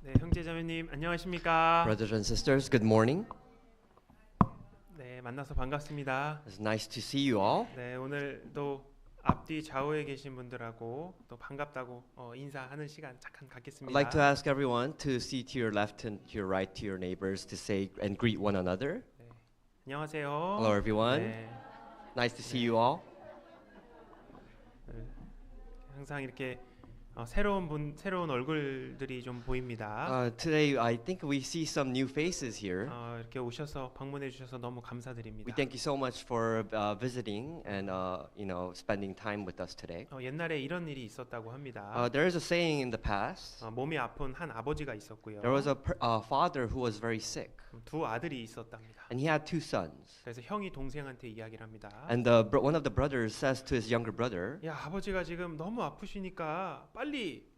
네, 형제자매님 안녕하십니까? Brothers and sisters, good morning. 네, 만나서 반갑습니다. It's nice to see you all. 네, 오늘도 앞뒤 좌우에 계신 분들하고 또 반갑다고 인사하는 시간 잠깐 I'd 갖겠습니다. like to ask everyone to see to your left and to your right to your neighbors to say and greet one another. 네, 안녕하세요. Hello everyone. 네, Nice to see you all. 항상 이렇게 새로운 얼굴들이 좀 보입니다. Today I think we see some new faces here. 이렇게 오셔서 방문해 주셔서 너무 감사드립니다. We thank you so much for visiting and spending time with us today. 옛날에 이런 일이 있었다고 합니다. There is a saying in the past. 몸이 아픈 한 아버지가 있었고요. There was a father who was very sick, 두 아들이 있었답니다. and he had two sons. 그래서 형이 동생한테 이야기를 합니다. And one of the brothers says to his younger brother, 야, 아버지가 지금 너무 아프시니까 빨리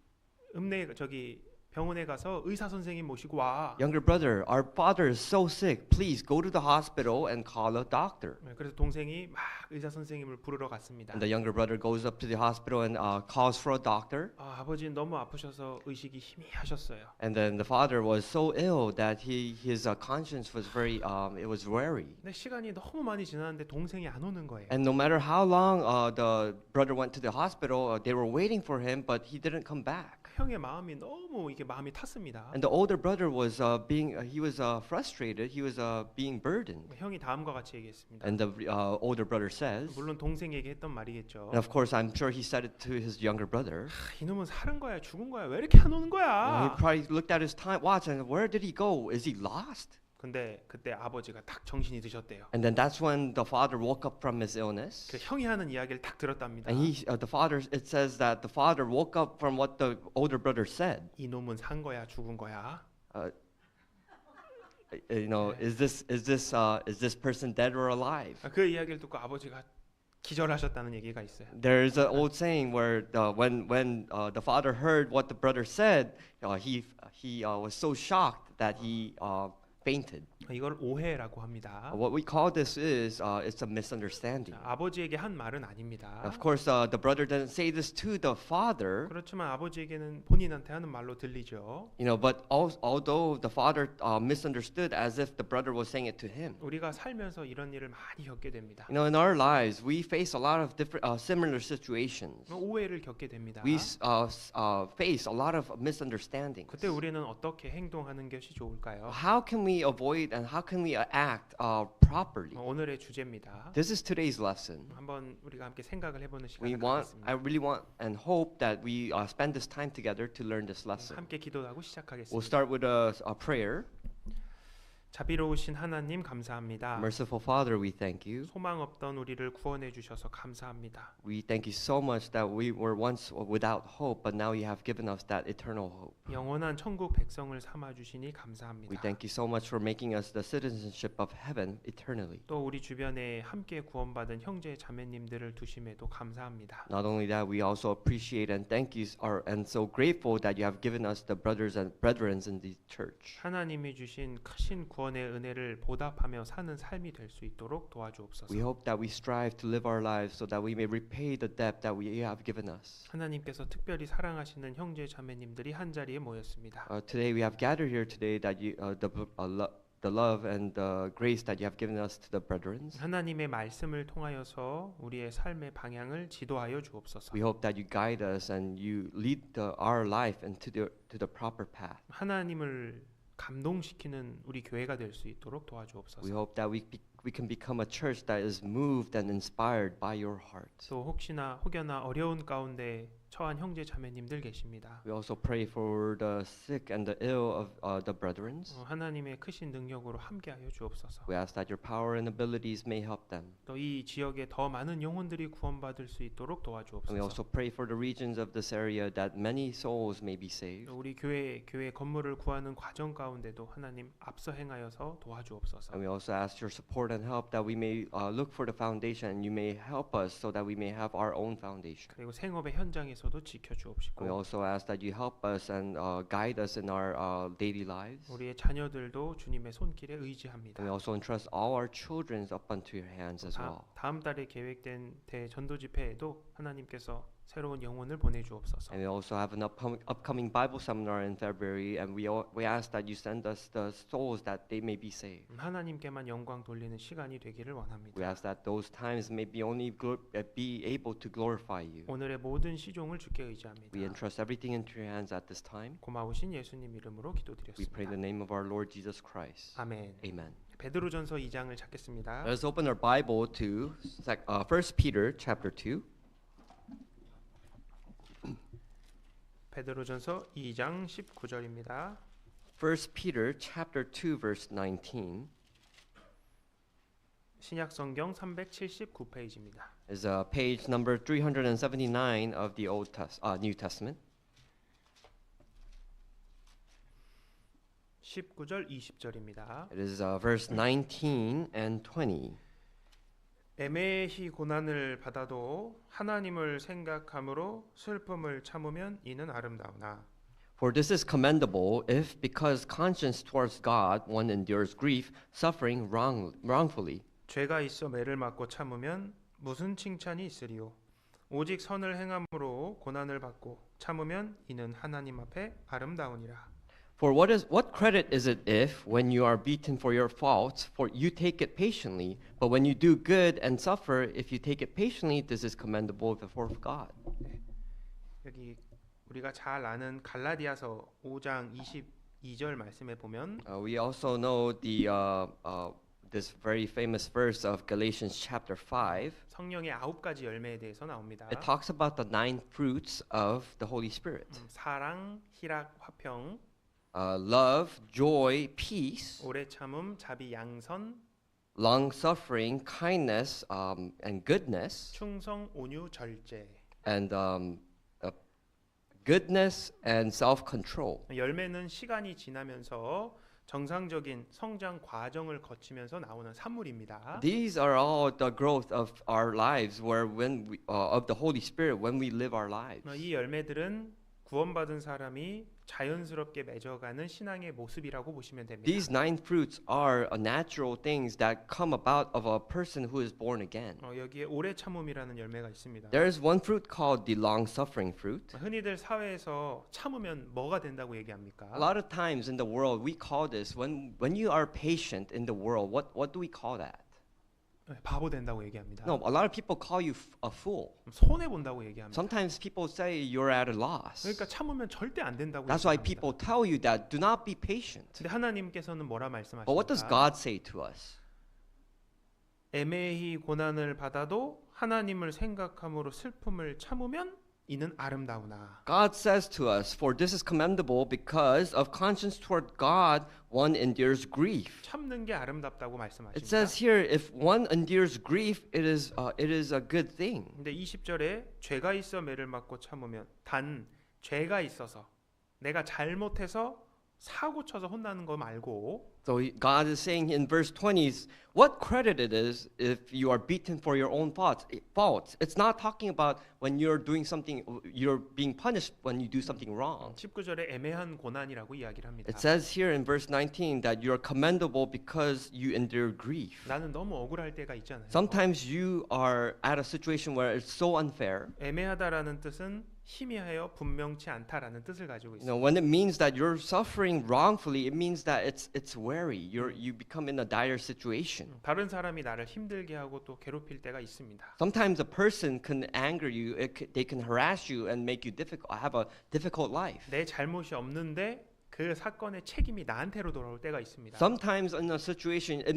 병원에 가서 의사 선생님 모시고 와. Younger brother, our father is so sick. Please go to the hospital and call a doctor. 그래서 동생이 막 의사 선생님을 부르러 갔습니다. And the younger brother goes up to the hospital and calls for a doctor. 아버지는 너무 아프셔서 의식이 희미하셨어요. And then the father was so ill that his conscience was it was wary. 근데 시간이 너무 많이 지났는데 동생이 안 오는 거예요. And no matter how long the brother went to the hospital, they were waiting for him, but he didn't come back. 형의 마음이 너무 이게 마음이 탔습니다. And the older brother was frustrated. He was being burdened. 형이 다음과 같이 얘기했습니다. And the older brother says, 물론 동생에게 했던 말이겠죠. and of course I'm sure he said it to his younger brother. 이놈은 사는 거야, 죽은 거야. 왜 이렇게 안 오는 He 거야? probably looked at his watch and where did he go? Is he lost? 근데 그때 아버지가 딱 정신이 드셨대요. And then that's when the father woke up from his illness. 그 형이 하는 이야기를 딱 들었답니다. And it says that the father woke up from what the older brother said. 이놈은 산 거야, 죽은 거야. Is this person dead or alive? 그 이야기를 듣고 아버지가 기절하셨다는 얘기가 있어요. There's an old saying where when the father heard what the brother said, he was so shocked that he fainted. 이걸 오해라고 합니다. What we call this is it's a misunderstanding. 아버지에게 한 말은 아닙니다. Of course, the brother didn't say this to the father. 그렇지만 아버지에게는 본인한테 하는 말로 들리죠. But although the father misunderstood as if the brother was saying it to him. 우리가 살면서 이런 일을 많이 겪게 됩니다. In our lives, we face a lot of different similar situations. 오해를 겪게 됩니다. We face a lot of misunderstandings. 그때 우리는 어떻게 행동하는 것이 좋을까요? How can we avoid and how can we act properly? 오늘의 주제입니다. This is today's lesson. 한번 우리가 함께 생각을 해보는 I 시간을 갖겠습니다. really want and hope that we spend this time together to learn this lesson. 함께 기도하고 We'll 시작하겠습니다. start with a prayer. 자비로우신 하나님 감사합니다. Merciful Father, we thank you. 소망 없던 우리를 구원해 주셔서 감사합니다. We thank you so much that we were once without hope, but now you have given us that eternal hope. 영원한 천국 백성을 삼아 주시니 감사합니다. We thank you so much for making us the citizenship of heaven eternally. 또 우리 주변에 함께 구원받은 형제 자매님들을 두심에도 감사합니다. Not only that, we also appreciate and thank you and so grateful that you have given us the brothers and brethren in the church. 하나님이 주신 크신 구원의 은혜를 보답하며 사는 삶이 될 수 있도록 도와주옵소서. We hope that we strive to live our lives so that we may repay the debt that we have given us. 하나님께서 특별히 사랑하시는 형제 자매님들이 한 자리에 모였습니다. Today we have gathered here today that the love and the grace that you have given us to the brethren. 하나님의 말씀을 통하여서 우리의 삶의 방향을 지도하여 주옵소서. We hope that you guide us and you lead our life into the proper path. 하나님을 감동시키는 우리 교회가 될 수 있도록 도와주옵소서. We hope that we can become a church that is moved and inspired by your heart. 또 혹여나 어려운 가운데 처한 형제 자매님들 계십니다. We also pray for the sick and the ill of the brethren. 하나님의 크신 능력으로 함께하여 주옵소서. We ask that your power and abilities may help them. 또 이 지역에 더 많은 영혼들이 구원받을 수 있도록 And we 도와주옵소서. also pray for the regions of this area that many souls may be saved. 또 우리 교회 건물을 구하는 과정 가운데도 하나님 앞서 행하여서 도와주옵소서. And we also ask your support and help that we may look for the foundation and you may help us so that we may have our own foundation. 그리고 생업의 현장에서도 지켜주옵시고 We also ask that you help us and guide us in our daily lives. 우리의 자녀들도 주님의 손길에 의지합니다. And we also entrust all our children up unto your hands as well. 다음 달에 계획된 대전도 집회에도 하나님께서 새로운 영혼을 보내주옵소서. And we also have an upcoming Bible seminar in February, and we ask that you send us the souls that they may be saved. 하나님께만 영광 돌리는 시간이 되기를 We 원합니다. ask that those times may be only be able to glorify you. 오늘의 모든 시종을 주께 의지합니다. We entrust everything into your hands at this time. 고마우신 예수님 이름으로 We pray in 기도드렸습니다. the name of our Lord Jesus Christ. 아멘. Amen. 베드로전서 2장을 찾겠습니다. Let us open our Bible to 1 Peter chapter 2. 베드로전서 2장 19절입니다. 1 Peter chapter 2 verse 19 신약 성경 379페이지입니다. is page number 379 of the New Testament. 19절 20절입니다. It is verse 19 and 20. 애매히 고난을 받아도 하나님을 생각함으로 슬픔을 참으면 이는 아름다우나 For this is commendable if, because conscience towards God, one endures grief, suffering wrongfully. 죄가 있어 매를 맞고 참으면 무슨 칭찬이 있으리요. 오직 선을 행함으로 고난을 받고 참으면 이는 하나님 앞에 아름다우니라. For what credit is it if, when you are beaten for your faults, for you take it patiently, but when you do good and suffer, if you take it patiently, this is commendable before God. 여기 우리가 잘 아는 갈라디아서 5장 22절 말씀에 보면 We also know this very famous verse of Galatians chapter 5. 성령의 9가지 열매에 대해서 나옵니다. It talks about the 9 fruits of the Holy Spirit. 사랑, 희락, 화평, Love, joy, peace, 오래 참음, 자비, 양선, long-suffering, kindness, and goodness, 충성, 온유, 절제. and goodness and self-control. 열매는 시간이 지나면서 정상적인 성장 과정을 거치면서 나오는 산물입니다. These are all the growth of our lives, of the Holy Spirit when we live our lives. 이 열매들은 구원받은 사람이 자연스럽게 맺어가는 신앙의 모습이라고 보시면 됩니다. These 9 fruits are natural things that come about of a person who is born again. 여기에 오래 참음이라는 열매가 있습니다. There is one fruit called the long-suffering fruit. 흔히들 사회에서 참으면 뭐가 된다고 얘기합니까? A lot of times in the world we call this, when you are patient in the world, what do we call that? 바보 된다고 얘기합니다. No, a lot of people call you a fool. 손해 본다고 얘기합니다. Sometimes people say you're at a loss. 그러니까 참으면 절대 안 된다고 That's why 얘기합니다. people tell you that do not be patient. 근데 하나님께서는 뭐라 But what does 말씀하십니까? God say to us? 애매히 고난을 받아도 하나님을 생각함으로 슬픔을 참으면 이는 아름다우나. God says to us, for this is commendable because of conscience toward God, one endures grief. 참는 게 아름답다고 It 말씀하십니다. says here, if one endures grief, it is a good thing. 근데 20절에 죄가 있어 매를 맞고 참으면 단 죄가 있어서 내가 잘못해서 사고 쳐서 혼나는 거 말고 So God is saying in verse 20, what credit it is if you are beaten for your own faults. It's not talking about when you're doing something, you're being punished when you do something wrong. 19절에 애매한 고난이라고 이야기를 합니다. It says here in verse 19 that you're commendable because you endure grief. 나는 너무 억울할 때가 있잖아요. Sometimes you are at a situation where it's so unfair. 애매하다라는 뜻은 희미하여 분명치 않다라는 뜻을 가지고 You 있습니다. know, when it means that you're suffering wrongfully, it means that it's weary. You become in a dire situation. 다른 사람이 나를 힘들게 하고 또 괴롭힐 때가 있습니다. Sometimes a person can anger you, they can harass you and make you have a difficult life. 내 잘못이 없는데 그 사건의 책임이 나한테로 돌아올 때가 있습니다. Sometimes in a situation, it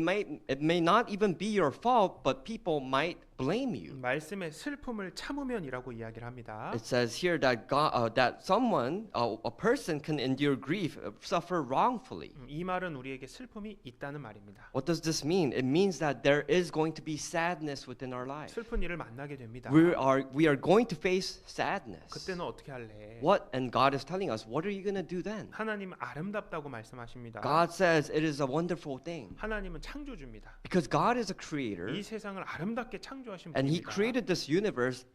may not even be your fault, but people might blame you. 말씀에 슬픔을 참으면이라고 이야기를 합니다. It says here that that someone, a person can endure grief, suffer wrongfully. 이 말은 우리에게 슬픔이 있다는 말입니다. What does this mean? It means that there is going to be sadness within our life. 슬픈 일을 만나게 됩니다. We are going to face sadness. 그때는 어떻게 할래? And God is telling us, what are you going to do then? 하나님은 아름답다고 말씀하십니다. God says it is a wonderful thing 하나님은 창조주입니다. because God is a creator 이 세상을 아름답게 창조하신 and He 분입니다. created this universe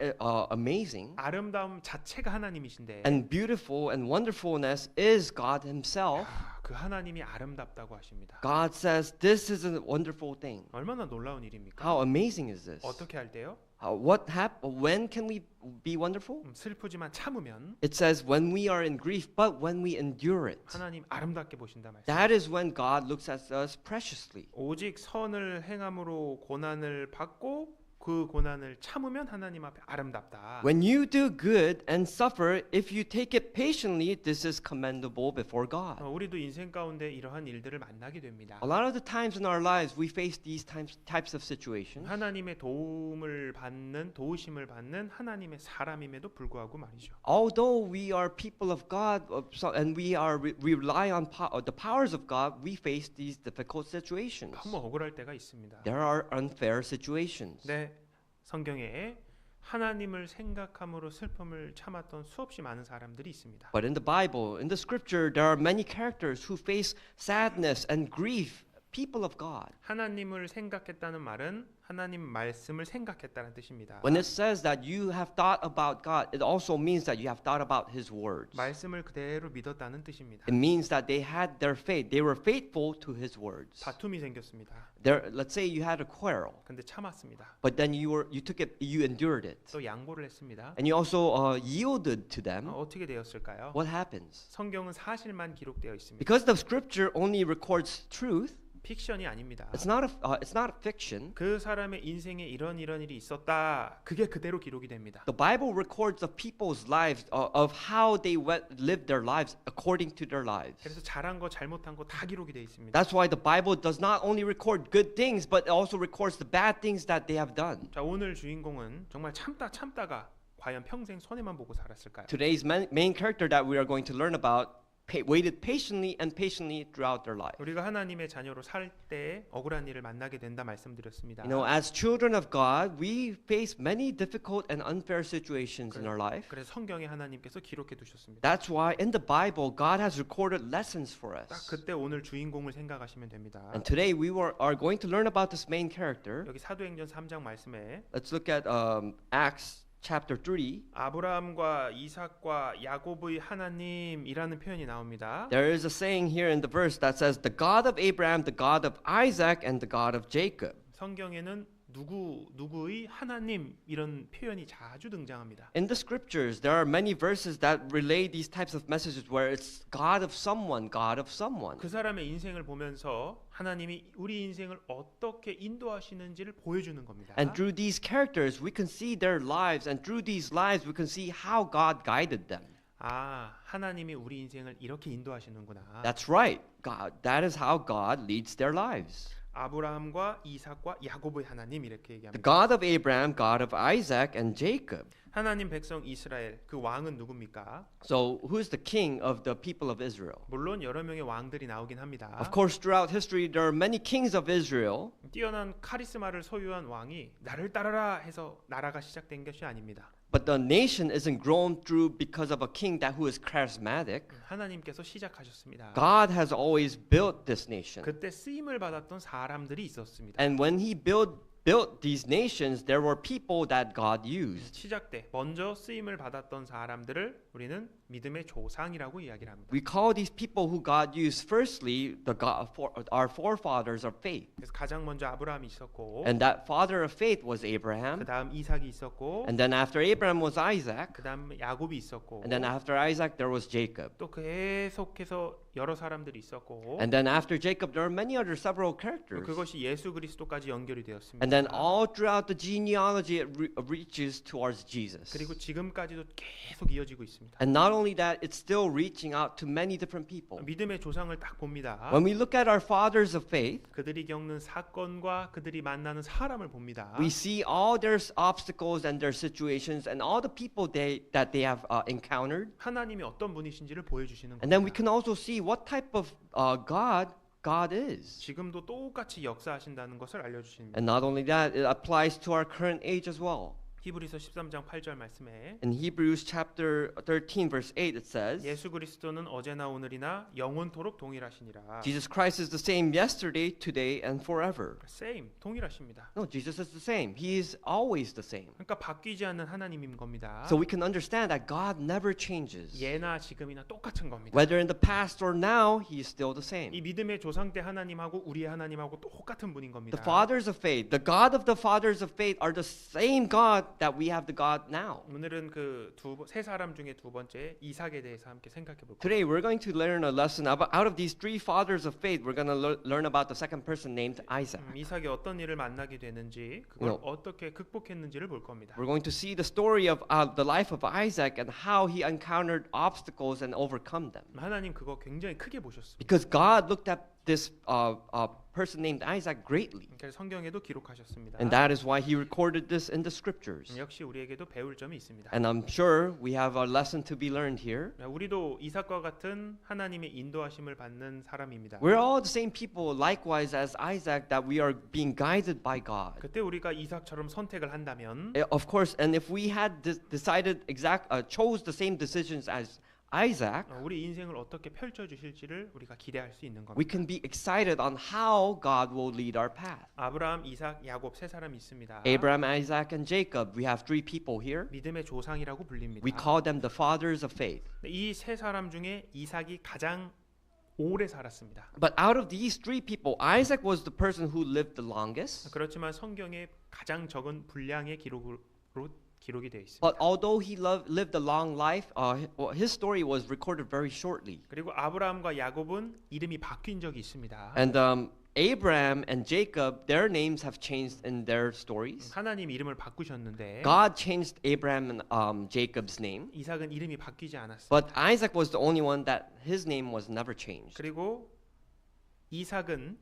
amazing. 아름다움 자체가 하나님이신데 And beautiful and wonderfulness is God Himself. 그 그 하나님이 아름답다고 하십니다. God says this is a wonderful thing. 얼마나 놀라운 일입니까? How amazing is this? 어떻게 할 때요? When can we be wonderful? 슬프지만 참으면 It says when we are in grief, but when we endure it. 하나님 아름답게 보신다 말씀. That is when God looks at us preciously. 오직 선을 행함으로 고난을 받고 그 고난을 참으면 하나님 앞에 아름답다. When you do good and suffer, if you take it patiently, this is commendable before God. 우리도 인생 가운데 이러한 일들을 만나게 됩니다. A lot of the times in our lives, we face these types of situations. 하나님의 도움을 받는 도우심을 받는 하나님의 사람임에도 불구하고 말이죠. Although we are people of God and we rely on the powers of God, we face these difficult situations. 너무 억울할 때가 있습니다. There are unfair situations. 네, 성경에 하나님을 생각함으로 슬픔을 참았던 수없이 많은 사람들이 있습니다. But in the Bible, in the scripture, there are many characters who face sadness and grief, people of God. 하나님을 생각했다는 말은 하나님 말씀을 생각했다는 뜻입니다. When it says that you have thought about God, it also means that you have thought about His words. 말씀을 그대로 믿었다는 뜻입니다. It means that they had their faith. They were faithful to His words. 다툼이 생겼습니다. Let's say you had a quarrel, 근데 참았습니다. but then you endured it, 또 양보를 했습니다. and you also yielded to them. 어떻게 되었을까요? What happens? 성경은 사실만 기록되어 있습니다. Because the scripture only records truth, 픽션이 아닙니다. it's not a fiction. 그 사람의 인생에 이런 일이 있었다. 그게 그대로 기록이 됩니다. The Bible records the people's lives of how they lived their lives according to their lives. 그래서 잘한 거 잘못한 거 다 기록이 되어 있습니다. That's why the Bible does not only record good things, but it also records the bad things that they have done. 자, 오늘 주인공은 정말 참다가 과연 평생 손해만 보고 살았을까요? Today's main character that we are going to learn about waited patiently throughout their life. 우리가 하나님의 자녀로 살 때 억울한 일을 만나게 된다 말씀드렸습니다. As children of God, we face many difficult and unfair situations in our life. 그래서 성경에 하나님께서 기록해 두셨습니다. That's why in the Bible, God has recorded lessons for 딱 us. 그때 오늘 주인공을 생각하시면 됩니다. And today we are going to learn about this main character. 여기 사도행전 3장 말씀에 Let's look at Acts chapter 3. 아브라함과 이삭과 야곱의 하나님이라는 표현이 나옵니다. There is a saying here in the verse that says, the God of Abraham, the God of Isaac, and the God of Jacob. 성경에는 누구의 하나님 이런 표현이 자주 등장합니다. In the scriptures, there are many verses that relay these types of messages where it's God of someone, God of someone. 그 사람의 인생을 보면서 하나님이 우리 인생을 어떻게 인도하시는지를 보여주는 겁니다. And through these characters, we can see their lives, and through these lives, we can see how God guided them. 아, 하나님이 우리 인생을 이렇게 인도하시는구나. That's right. That is how God leads their lives. 아브라함과 이삭과 야곱의 하나님 이렇게 The 얘기합니다. God of Abraham, God of Isaac, and Jacob. 하나님 백성 이스라엘 그 왕은 누굽니까? So, who's the king of the people of Israel? 물론 여러 명의 왕들이 나오긴 합니다. Of course, throughout history, there are many kings of Israel. 뛰어난 카리스마를 소유한 왕이 나를 따르라 해서 나라가 시작된 것이 아닙니다. But the nation isn't grown through because of a king who is charismatic. 하나님께서 시작하셨습니다. God has always built this nation. 그때 쓰임을 받았던 사람들이 있었습니다. And when he built these nations, there were people that God used. 시작 때 먼저 쓰임을 받았던 사람들을 우리는 믿음의 조상이라고 이야기를 합니다. We call these people who God used firstly our forefathers of faith. 그래서 가장 먼저 아브라함이 있었고, And that father of faith was 그 Abraham. 다음 이삭이 있었고, And then after Abraham was Isaac. 그 다음 야곱이 있었고, And then after Isaac, there was Jacob. 또 계속해서 여러 사람들이 있었고, And then after Jacob, there are many other several characters. 그것이 예수 그리스도까지 연결이 되었습니다. And then all throughout the genealogy, it reaches towards Jesus. 그리고 지금까지도 계속 이어지고 있습니다. And not only that, it's still reaching out to many different people. 믿음의 조상을 딱 봅니다. When we look at our fathers of faith, 그들이 겪는 사건과 그들이 만나는 사람을 봅니다. we see all their obstacles and their situations and all the people that they have encountered. 하나님이 어떤 분이신지를 보여주시는 And then we 겁니다. can also see what type of God is. 지금도 똑같이 역사하신다는 것을 알려주십니다. And not only that, it applies to our current age as well. 히브리서 13장 8절 말씀에 In Hebrews chapter 13 verse 8 it says, 예수 그리스도는 어제나 오늘이나 영원토록 동일하시니라. Jesus Christ is the same yesterday, today, and forever. same 동일하십니다. No, Jesus is the same. He is always the same. 그러니까 바뀌지 않는 하나님인 겁니다. So we can understand that God never changes. 예나 지금이나 똑같은 겁니다. Whether in the past or now, He is still the same. 이 믿음의 조상 때 하나님하고 우리의 하나님하고 똑같은 분인 겁니다. The fathers of faith, the God of the fathers of faith are the same God that we have the God now. 오늘은 그 세 사람 중에 두 번째 이삭에 대해서 함께 생각해 볼 거예요. Today we're going to learn a lesson about out of these three fathers of faith. We're going to learn about the second person named Isaac. 이삭이 어떤 일을 만나게 되는지 그걸 어떻게 극복했는지를 볼 겁니다. We're going to see the story of the life of Isaac and how he encountered obstacles and overcome them. 하나님 그거 굉장히 크게 보셨습니다. Because God looked at this person named Isaac greatly. 그래서 성경에도 기록하셨습니다. And that is why he recorded this in the scriptures. 역시 우리에게도 배울 점이 있습니다. And I'm sure we have a lesson to be learned here. 우리도 이삭과 같은 하나님의 인도하심을 받는 사람입니다. We're all the same people, likewise as Isaac, that we are being guided by God. 그때 우리가 이삭처럼 선택을 한다면 Of course, and if we had decided chose the same decisions as Isaac, 우리 인생을 어떻게 펼쳐 주실지를 우리가 기대할 수 있는 we 겁니다. can be excited on how God will lead our path. 아브라함, 이삭, 야곱 세 사람이 있습니다. Abraham, Isaac, and Jacob, we have three people here. 믿음의 조상이라고 불립니다. We call them the fathers of faith. 이 세 사람 중에 이삭이 가장 오래 살았습니다. But out of these three people, Isaac was the person who lived the longest. 그렇지만 성경에 가장 적은 분량의 기록이 되어 있습니다. But although he lived a long life, his story was recorded very shortly. 그리고 아브라함과 야곱은 이름이 바뀐 적이 있습니다. And Abraham and Jacob, their names have changed in their stories. 하나님 이름을 바꾸셨는데 God changed Abraham and Jacob's name. 이삭은 이름이 바뀌지 않았습니다. But Isaac was the only one that his name was never changed. 그리고 이삭은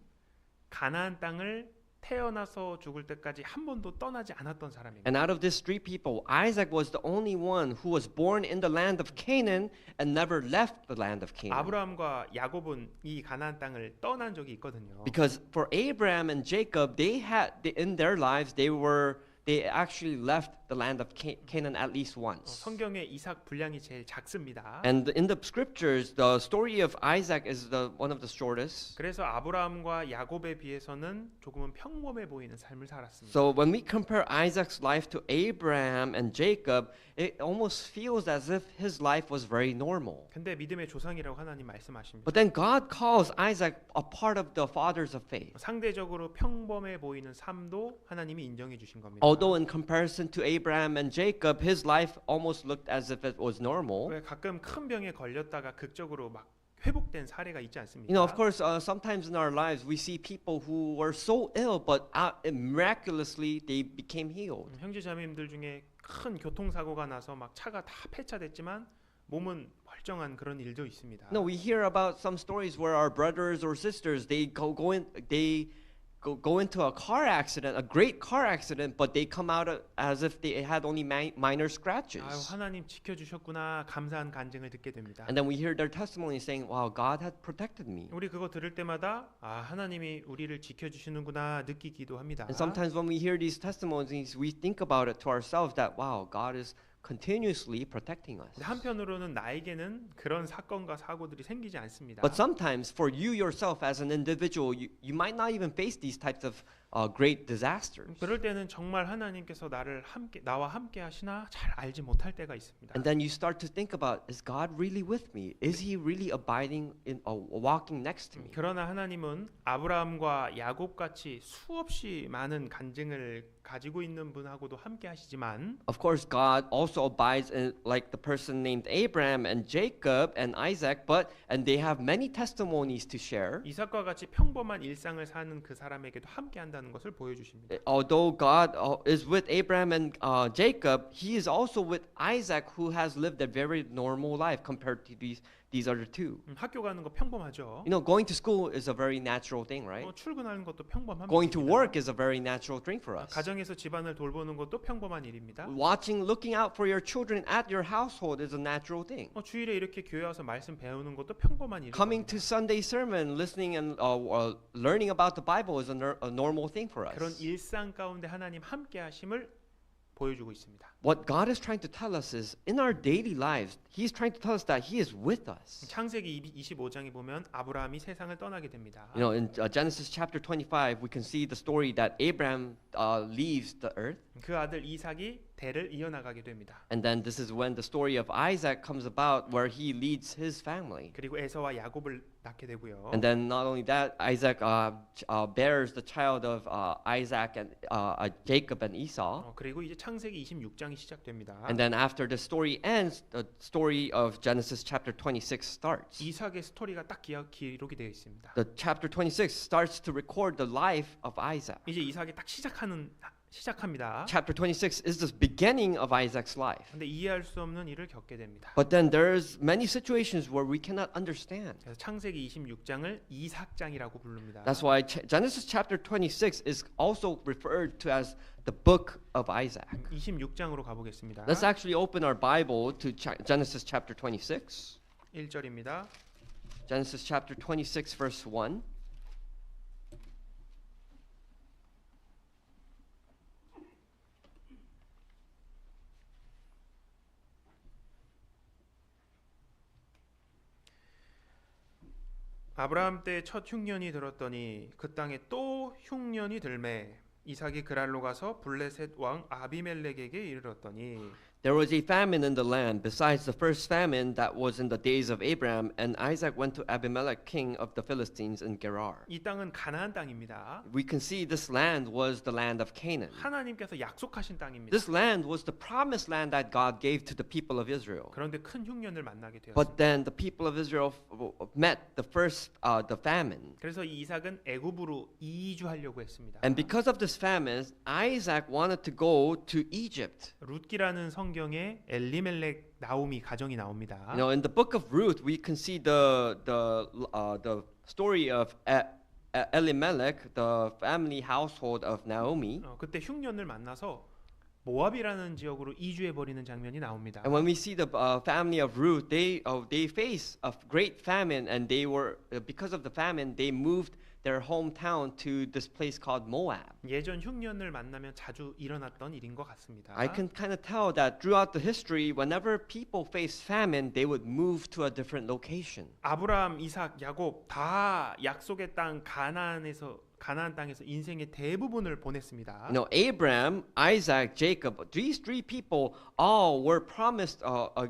가나안 땅을 태어나서 죽을 때까지 한 번도 떠나지 않았던 사람입니다. And out of these three people, Isaac was the only one who was born in the land of Canaan and never left the land of Canaan. 아브라함과 야곱은 이 가나안 땅을 떠난 적이 있거든요. Because for Abraham and Jacob, in their lives they actually left the land of Canaan at least once. 성경에 이삭 분량이 제일 작습니다. And in the scriptures, the story of Isaac is one of the shortest. 그래서 아브라함과 야곱에 비해서는 조금은 평범해 보이는 삶을 살았습니다. So when we compare Isaac's life to Abraham and Jacob, it almost feels as if his life was very normal. 근데 믿음의 조상이라고 하나님 말씀하십니다. But then God calls Isaac a part of the fathers of faith. 상대적으로 평범해 보이는 삶도 하나님이 인정해 주신 겁니다. Although in comparison to Abraham and Jacob, his life almost looked as if it was normal. 왜 가끔 큰 병에 걸렸다가 극적으로 막 회복된 사례가 있지 않습니까? You know, of course, sometimes in our lives we see people who were so ill, but miraculously they became healed. 형제자매님들 중에 큰 교통사고가 나서 막 차가 다 폐차됐지만 몸은 멀쩡한 그런 일도 있습니다. No, we hear about some stories where our brothers or sisters they go into a car accident, a great car accident, but they come out as if they had only minor scratches. 아유, 하나님 지켜주셨구나 감사한 간증을 듣게 됩니다. And then we hear their testimony saying, "Wow, God had protected me." 우리 그거 들을 때마다 아 하나님이 우리를 지켜주시는구나 느끼기도 합니다. And sometimes when we hear these testimonies, we think about it to ourselves that, wow, God is continuously protecting us. 한편으로는 나에게는 그런 사건과 사고들이 생기지 않습니다. But sometimes for you yourself as an individual, you might not even face these types of great disasters. 그럴 때는 정말 하나님께서 나와 함께 하시나 잘 알지 못할 때가 있습니다. And then you start to think about, is God really with me? Is He really abiding walking next to me? 그러나 하나님은 아브라함과 야곱 같이 수없이 많은 간증을 가지고 있는 분하고도 함께 하시지만 Of course, God also abides in like the person named Abraham and Jacob and Isaac, and they have many testimonies to share. 이삭과 같이 평범한 일상을 사는 그 사람에게도 함께 한다는 것을 보여주십니다. Although God is with Abraham and Jacob, He is also with Isaac, who has lived a very normal life compared to these other two. 학교 가는 거 평범하죠. You know, going to school is a very natural thing, right? 출근하는 것도 평범합니다. Going to work is a very natural thing for us. 가정에서 집안을 돌보는 것도 평범한 일입니다. Looking out for your children at your household is a natural thing. 주일에 이렇게 교회 와서 말씀 배우는 것도 평범한 일입니다. Coming to Sunday sermon, listening and learning about the Bible is a normal thing for us. 그런 일상 가운데 하나님 함께 하심을 보여주고 있습니다. What God is trying to tell us is in our daily lives, He's trying to tell us that He is with us. 창세기 25장에 보면 아브라함이 세상을 떠나게 됩니다. You know, in Genesis chapter 25, we can see the story that Abraham leaves the earth. 그 아들 이삭이 대를 이어나가게 됩니다. And then this is when the story of Isaac comes about where he leads his family. 그리고 에서와 야곱을 낳게 되고요. And then not only that, Isaac bears the child of Isaac and Jacob and Esau. 그리고 이제 창세기 26장이 시작됩니다. And then after the story ends, the story of Genesis chapter 26 starts. 이삭의 스토리가 딱 기록이 되어 있습니다. The chapter 26 starts to record the life of Isaac. 이제 이삭이 딱 시작합니다. Chapter 26 is the beginning of Isaac's life. 근데 이해할 수 없는 일을 겪게 됩니다. But then there's many situations where we cannot understand. 그래서 창세기 26장을 이삭장이라고 부릅니다. That's why Genesis chapter 26 is also referred to as the book of Isaac. 26장으로 가보겠습니다. Let's actually open our Bible to Genesis chapter 26. 1절입니다. Genesis chapter 26 verse 1. 아브라함 때 첫 흉년이 들었더니 그 땅에 또 흉년이 들매 이삭이 그랄로 가서 블레셋 왕 아비멜렉에게 이르렀더니 There was a famine in the land besides the first famine that was in the days of Abraham, and Isaac went to Abimelech, king of the Philistines in Gerar. 이 땅은 가나안 땅입니다. We can see this land was the land of Canaan. 하나님께서 약속하신 땅입니다. This land was the promised land that God gave to the people of Israel. 그런데 큰 흉년을 만나게 되었습니다. But then the people of Israel met the famine. 그래서 이삭은 애굽으로 이주하려고 했습니다. And because of this famine, Isaac wanted to go to Egypt. 룻기라는 성경에 엘리멜렉 나오미 가정이 나옵니다. You know, in the book of Ruth, we can see the story of Elimelech, the family household of Naomi. 그때 흉년을 만나서 모압이라는 지역으로 이주해 버리는 장면이 나옵니다. And when we see the family of Ruth, they face a great famine, and they were because of the famine, they moved their hometown to this place called Moab. 예전 흉년을 만나면 자주 일어났던 일인 것 같습니다. I can kind of tell that throughout the history, whenever people face famine, they would move to a different location. 아브라함, 이삭, 야곱 다 약속의 땅 가나안 땅에서 인생의 대부분을 보냈습니다. You know, Abraham, Isaac, Jacob, these three people all were promised,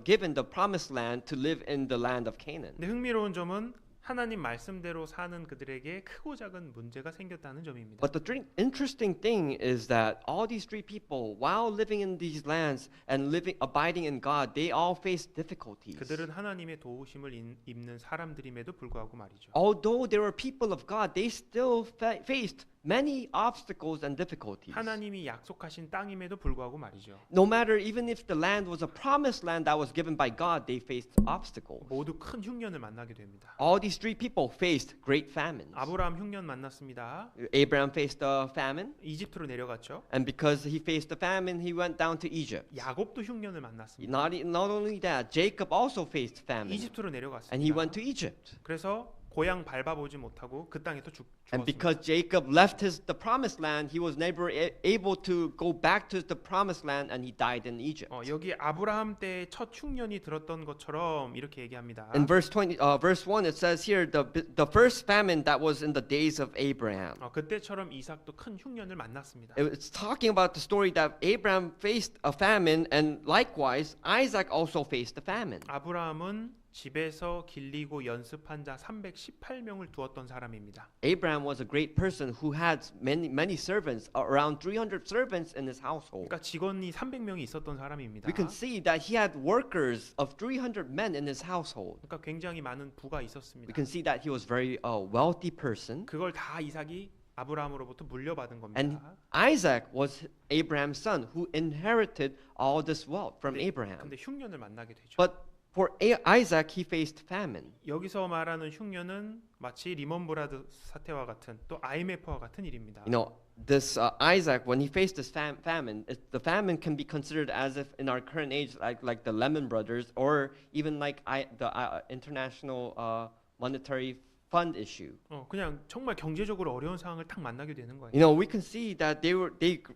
given the promised land to live in the land of Canaan. 근데 흥미로운 점은 하나님 말씀대로 사는 그들에게 크고 작은 문제가 생겼다는 점입니다. But the interesting thing is that all these three people, while living in these lands and abiding in God, they all faced difficulties. 그들은 하나님의 도우심을 입는 사람들임에도 불구하고 말이죠. Although they were people of God, they still faced many obstacles and difficulties. 하나님이 약속하신 땅임에도 불구하고 말이죠. No matter even if the land was a promised land that was given by God, they faced obstacles. 모두 큰 흉년을 만나게 됩니다. All these three people faced great famines. 아브라함 흉년 만났습니다. Abraham faced a famine, 이집트로 내려갔죠. and because he faced the famine, he went down to Egypt. 야곱도 흉년을 만났습니다. Not only that, Jacob also faced famine, 이집트로 and he 내려갔습니다. went to Egypt. 그래서 고향 밟아보지 못하고 그 땅에서 And 죽었습니다. because Jacob left the promised land, he was never able to go back to the promised land, and he died in Egypt. 여기 아브라함 때 첫 흉년이 들었던 것처럼 이렇게 얘기합니다. In verse 1, it says here the first famine that was in the days of Abraham. 그때처럼 이삭도 큰 흉년을 만났습니다. It's talking about the story that Abraham faced a famine, and likewise Isaac also faced a famine. 아브라함은 집에서 길리고 연습한 자 318명을 두었던 사람입니다. Abraham was a great person who had many servants, around 300 servants in his household. 그러니까 직원이 300명이 있었던 사람입니다. We can see that he had workers of 300 men in his household. 그러니까 굉장히 많은 부가 We 있었습니다. can see that he was very wealthy person. 그걸 다 이삭이 아브라함으로부터 물려받은 겁니다. And Isaac was Abraham's son who inherited all this wealth from 근데 Abraham. 흉년을 만나게 되죠. But for Isaac, he faced famine. 여기서 말하는 흉년은 마치 리먼 브라더 사태와 같은 또 IMF와 같은 일입니다. You know, this Isaac, when he faced this famine, the famine can be considered as if in our current age, like the Lehman Brothers, or even like the international monetary fund issue. 그냥 정말 경제적으로 어려운 상황을 딱 만나게 되는 거예요. You know, we can see that they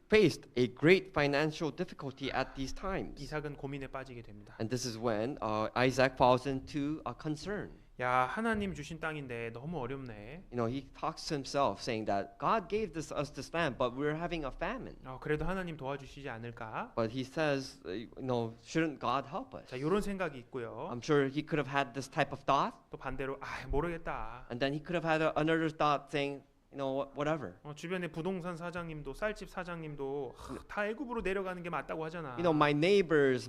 faced a great financial difficulty at these times. 이삭은 고민에 빠지게 됩니다. And this is when Isaac falls into a concern. 야, 하나님 주신 땅인데 너무 어렵네. You know, he talks to himself saying that God gave us this land, but we're having a famine. 그래도 하나님 도와주시지 않을까? But he says, you know, shouldn't God help us? 자, 이런 생각이 있고요. I'm sure he could have had this type of thought, 또 반대로 모르겠다. and then he could have had another thought saying, you know, whatever. 주변에 부동산 사장님도 쌀집 사장님도 다 애굽으로 내려가는 게 맞다고 하잖아. You know, my neighbors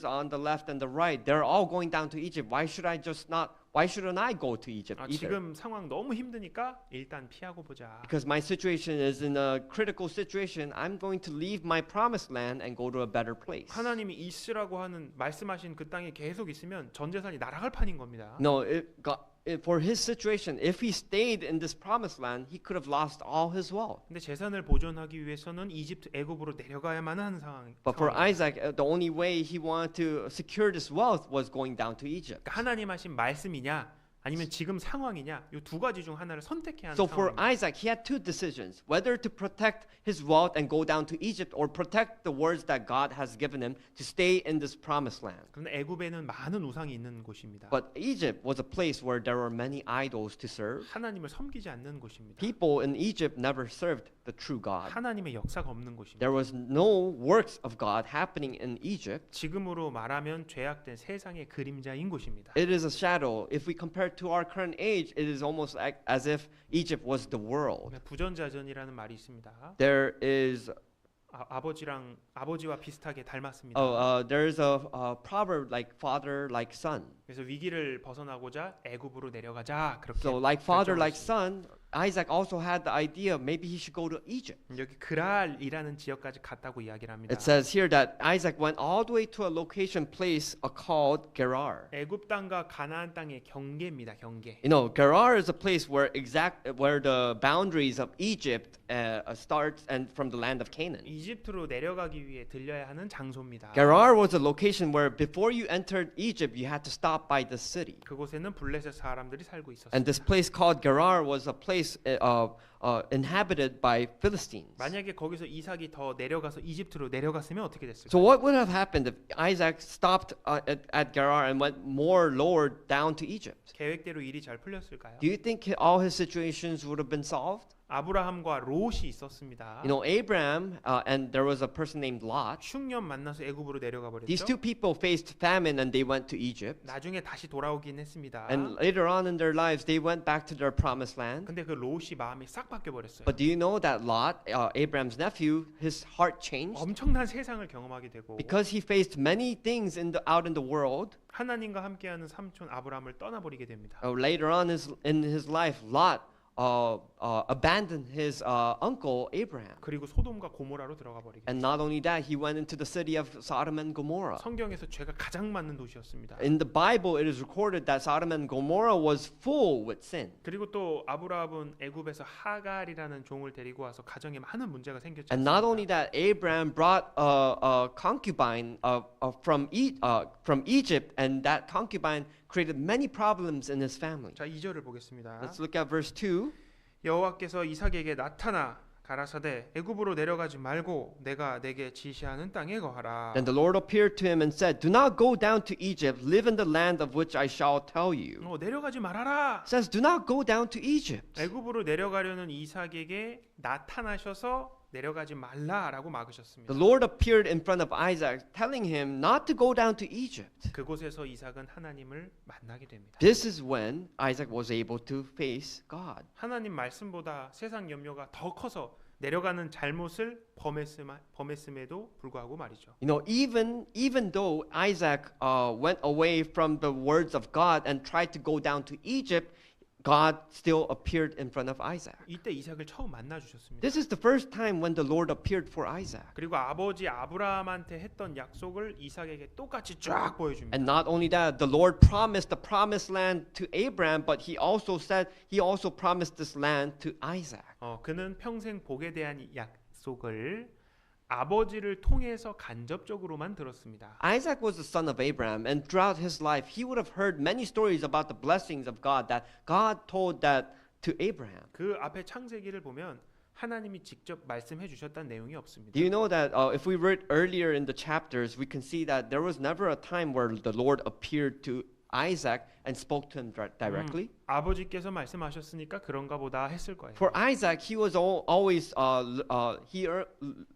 on the left and the right, they're all going down to Egypt. Why shouldn't I go to Egypt either? 지금 상황 너무 힘드니까 일단 피하고 보자. Because my situation is in a critical situation, I'm going to leave my promised land and go to a better place. 하나님이 있으라고 하는 말씀하신 그 땅에 계속 있으면 전 재산이 날아갈 판인 겁니다. No, for his situation, if he stayed in this promised land, he could have lost all his wealth. 근데 재산을 보존하기 위해서는 애굽으로 내려가야만 하는 상황. But for Isaac, the only way he wanted to secure this wealth was going down to Egypt. 그러니까 하나님 하신 말씀이냐 아니면 지금 상황이냐 이 두 가지 중 하나를 선택해야 하는 So for 상황입니다. Isaac, he had two decisions: whether to protect his wealth and go down to Egypt, or protect the words that God has given him to stay in this promised land. 그런데 애굽에는 많은 우상이 있는 곳입니다. But Egypt was a place where there were many idols to serve. 하나님을 섬기지 않는 곳입니다. People in Egypt never served the true God. 하나님의 역사가 없는 곳입니다. There was no works of God happening in Egypt. 지금으로 말하면 죄악된 세상의 그림자인 곳입니다. It is a shadow. If we compare to our current age, it is almost like as if Egypt was the world. 부전자전이라는 말이 있습니다. There is 아버지와 비슷하게 닮았습니다. there's a proverb like father like son. 그래서 위기를 벗어나고자 애굽으로 내려가자 그렇게. So like father like 결정했습니다. son, Isaac also had the idea maybe he should go to Egypt. 여기 그랄이라는 지역까지 갔다고 이야기를 합니다. It says here that Isaac went all the way to a location place called Gerar. 애굽 땅과 가나안 땅의 경계입니다. 경계. You know, Gerar is a place where the boundaries of Egypt starts and from the land of Canaan. 이집트로 내려가기 위해 들려야 하는 장소입니다. Gerar was a location where before you entered Egypt, you had to stop by the city. 그곳에는 블레셋 사람들이 살고 있었습니다. And this place called Gerar was a place inhabited by Philistines. 만약에 거기서 이삭이 더 내려가서 이집트로 내려갔으면 어떻게 됐을까요? So what would have happened if Isaac stopped at Gerar and went more lower down to Egypt? 계획대로 일이 잘 풀렸을까요? Do you think all his situations would have been solved? 아브라함과 롯이 있었습니다. You know, Abraham and there was a person named Lot. 흉년 만나서 애굽으로 내려가 These 버렸죠. two people faced famine and they went to Egypt. 나중에 다시 돌아오긴 했습니다. And later on in their lives, they went back to their promised land. 근데 그 롯이 마음이 싹 바뀌어 버렸어요. But do you know that Lot, Abraham's nephew, his heart changed 엄청난 세상을 경험하게 되고 because he faced many things out in the world. 하나님과 함께하는 삼촌 아브라함을 떠나버리게 됩니다. Later on in his life, Lot abandoned his uncle Abraham. 그리고 소돔과 고모라로 들어가 버리게. And not only that, he went into the city of Sodom and Gomorrah. 성경에서 죄가 가장 많은 도시였습니다. In the Bible, it is recorded that Sodom and Gomorrah was full with sin. 그리고 또 아브라함은 애굽에서 하갈이라는 종을 데리고 와서 가정에 많은 문제가 생겼지 And not 않습니까? only that, Abraham brought a concubine from Egypt, and that concubine created many problems in his family. 자, 2절을 보겠습니다. Let's look at verse 2. 여호와께서 이삭에게 나타나 가라사대 애굽으로 내려가지 말고 내가 내게 지시하는 땅에 거하라. Then the Lord appeared to him and said, Do not go down to Egypt, live in the land of which I shall tell you. 내려가지 말아라. It says, Do not go down to Egypt. 애굽으로 내려가려는 이삭에게 나타나셔서 내려가지 말라라고 막으셨습니다. The Lord appeared in front of Isaac, telling him not to go down to Egypt. 그곳에서 이삭은 하나님을 만나게 됩니다. This is when Isaac was able to face God. 하나님 말씀보다 세상 염려가 더 커서 내려가는 잘못을 범했음에도 불구하고 말이죠. You know, even though Isaac went away from the words of God and tried to go down to Egypt, God still appeared in front of Isaac. 이때 이삭을 처음 만나 주셨습니다. This is the first time when the Lord appeared for Isaac. 그리고 아버지 아브라함한테 했던 약속을 이삭에게 똑같이 쫙 보여줍니다. And not only that, the Lord promised the promised land to Abraham, but he also promised this land to Isaac. 그는 평생 복에 대한 약속을 아버지를 통해서 간접적으로만 들었습니다. Isaac was the son of Abraham, and throughout his life, he would have heard many stories about the blessings of God that God told that to Abraham. 그 앞에 창세기를 보면 하나님이 직접 말씀해 주셨다는 내용이 없습니다. Do you know that if we read earlier in the chapters, we can see that there was never a time where the Lord appeared to Isaac and spoke to him directly? 아버지께서 말씀하셨으니까 그런가 보다 했을 거예요. For Isaac, he was always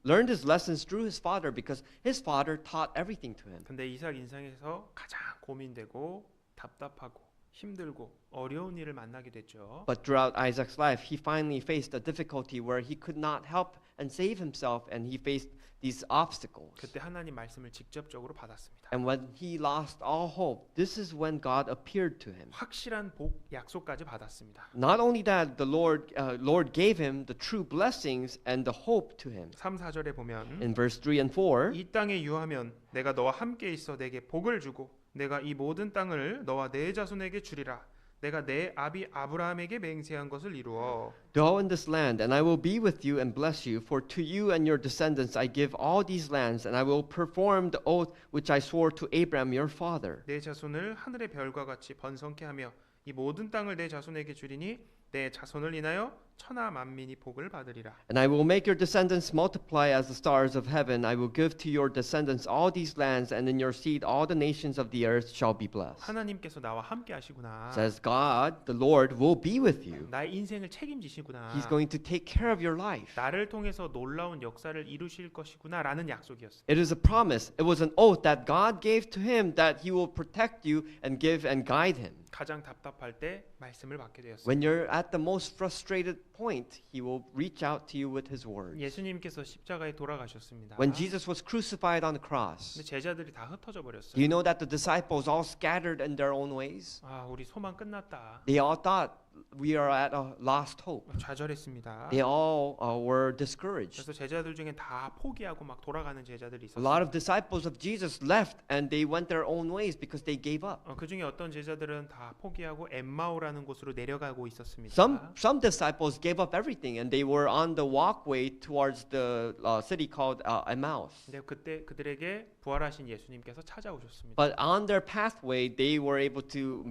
learned his lessons through his father because his father taught everything to him. 근데 이삭 인생에서 가장 고민되고 답답하고 힘들고 어려운 일을 만나게 됐죠. But throughout Isaac's life, he finally faced a difficulty where he could not help and save himself, and he faced these obstacles. 그때 하나님 말씀을 직접적으로 받았습니다. And when he lost all hope, this is when God appeared to him. 확실한 복 약속까지 받았습니다. Not only that, the Lord gave him the true blessings and the hope to him. 3, 4절에 보면 In verse 3 and 4, 이 땅에 유하면 내가 너와 함께 있어 내게 복을 주고 내가 이 모든 땅을 너와 내 자손에게 주리라. 내가 내 아비 아브라함에게 맹세한 것을 이루어. Dwell in this land, and I will be with you and bless you. For to you and your descendants I give all these lands, and I will perform the oath which I swore to Abraham your father. 내 자손을 하늘의 별과 같이 번성케 하며 이 모든 땅을 내 자손에게 주리니 내 자손을 인하여 천하 만민이 복을 받으리라. And I will make your descendants multiply as the stars of heaven. I will give to your descendants all these lands, and in your seed all the nations of the earth shall be blessed. 하나님께서 나와 함께 하시구나. Says God, the Lord will be with you. 나의 인생을 책임지시구나. He's going to take care of your life. 나를 통해서 놀라운 역사를 이루실 것이구나라는 약속이었어요. It is a promise. It was an oath that God gave to him that he will protect you and give and guide him. 가장 답답할 때 말씀을 받게 되었어요. When you're at the most frustrated point, he will reach out to you with his words. 예수님께서 십자가에 돌아가셨습니다. When Jesus was crucified on the cross, 근데 제자들이 다 흩어져 버렸어요. do you know that the disciples all scattered in their own ways? 아, 우리 소망 끝났다. They all thought we are at a lost hope. 좌절했습니다. They all were discouraged. 그래서 제자들 중에 다 포기하고 막 돌아가는 제자들이 A lot 있었어요. of disciples of Jesus left and they went their own ways because they gave up. 그 중에 어떤 제자들은 다 포기하고 엠마오라는 곳으로 내려가고 있었습니다. Some disciples gave up everything and they were on the walkway towards the city called Emmaus. 근데 그때 그들에게 부활하신 예수님께서 찾아오셨습니다. But on their pathway, they were able to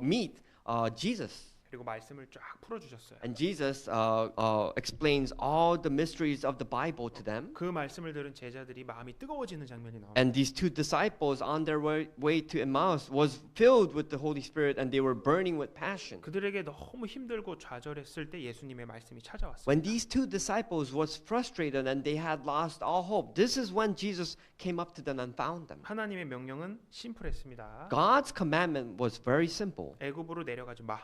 meet Jesus. 그리고 말씀을 쫙 풀어주셨어요. And Jesus explains all the mysteries of the Bible to them. 그 말씀을 들은 제자들이 마음이 뜨거워지는 장면이 나옵니다. And these two disciples on their way to Emmaus was filled with the Holy Spirit and they were burning with passion. 그들에게 너무 힘들고 좌절했을 때 예수님의 말씀이 찾아왔어요. When these two disciples was frustrated and they had lost all hope, this is when Jesus came up to them and found them. 하나님의 명령은 심플했습니다. God's commandment was very simple. 애굽으로 내려가지 마.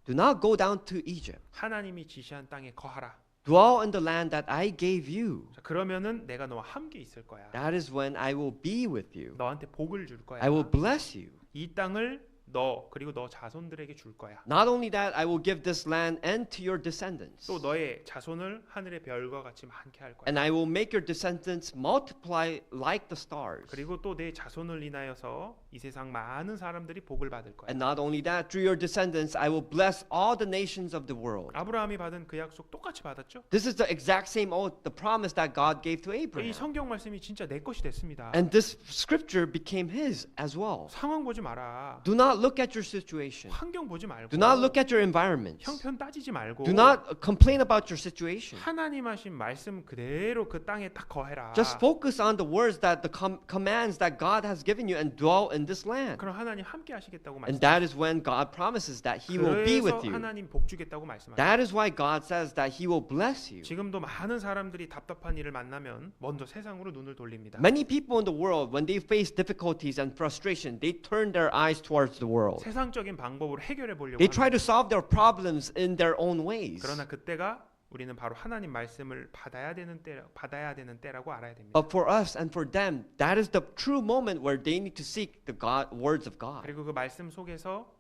Do not go down to Egypt. 하나님이 지시한 땅에 거하라. Dwell in the land that I gave you. 자, 그러면은 내가 너와 함께 있을 거야. That is when I will be with you. 너한테 복을 줄 거야. I will bless you. 이 땅을 너 그리고 너 자손들에게 줄 거야. Not only that, I will give this land and to your descendants. 또 너의 자손을 하늘의 별과 같이 많게 할 거야. And I will make your descendants multiply like the stars. 그리고 또 내 자손을 인하여서 이 세상 많은 사람들이 복을 받을 거야. And not only that, through your descendants, I will bless all the nations of the world. 아브라함이 받은 그 약속 똑같이 받았죠? This is the exact same oath, the promise that God gave to 이 Abraham. 성경 말씀이 진짜 내 것이 됐습니다. And this scripture became his as well. 상황 보지 마라. Do not look at your situation. 환경 보지 말고. Do not look at your environment. 형편 따지지 말고. Do not complain about your situation. 하나님 하신 말씀 그대로 그 땅에 딱 거해라. Just focus on the words that the commands that God has given you and dwell in this land. 그럼 하나님 함께 하시겠다고 And 말씀. that is when God promises that He will be 그래서 with you. 하나님 복 주겠다고 말씀하세요. That is why God says that He will bless you. 지금도 많은 사람들이 답답한 일을 만나면 먼저 세상으로 눈을 돌립니다. Many people in the world, when they face difficulties and frustration, they turn their eyes towards the world. 세상적인 방법으로 해결해 보려고 They try 합니다. to solve their problems in their own ways. 그러나 그때가 우리는 바로 하나님 말씀을 받아야 되는 때라고 알아야 됩니다. But for us and for them, that is the true moment where they need to seek the words of God. 그리고 그 말씀 속에서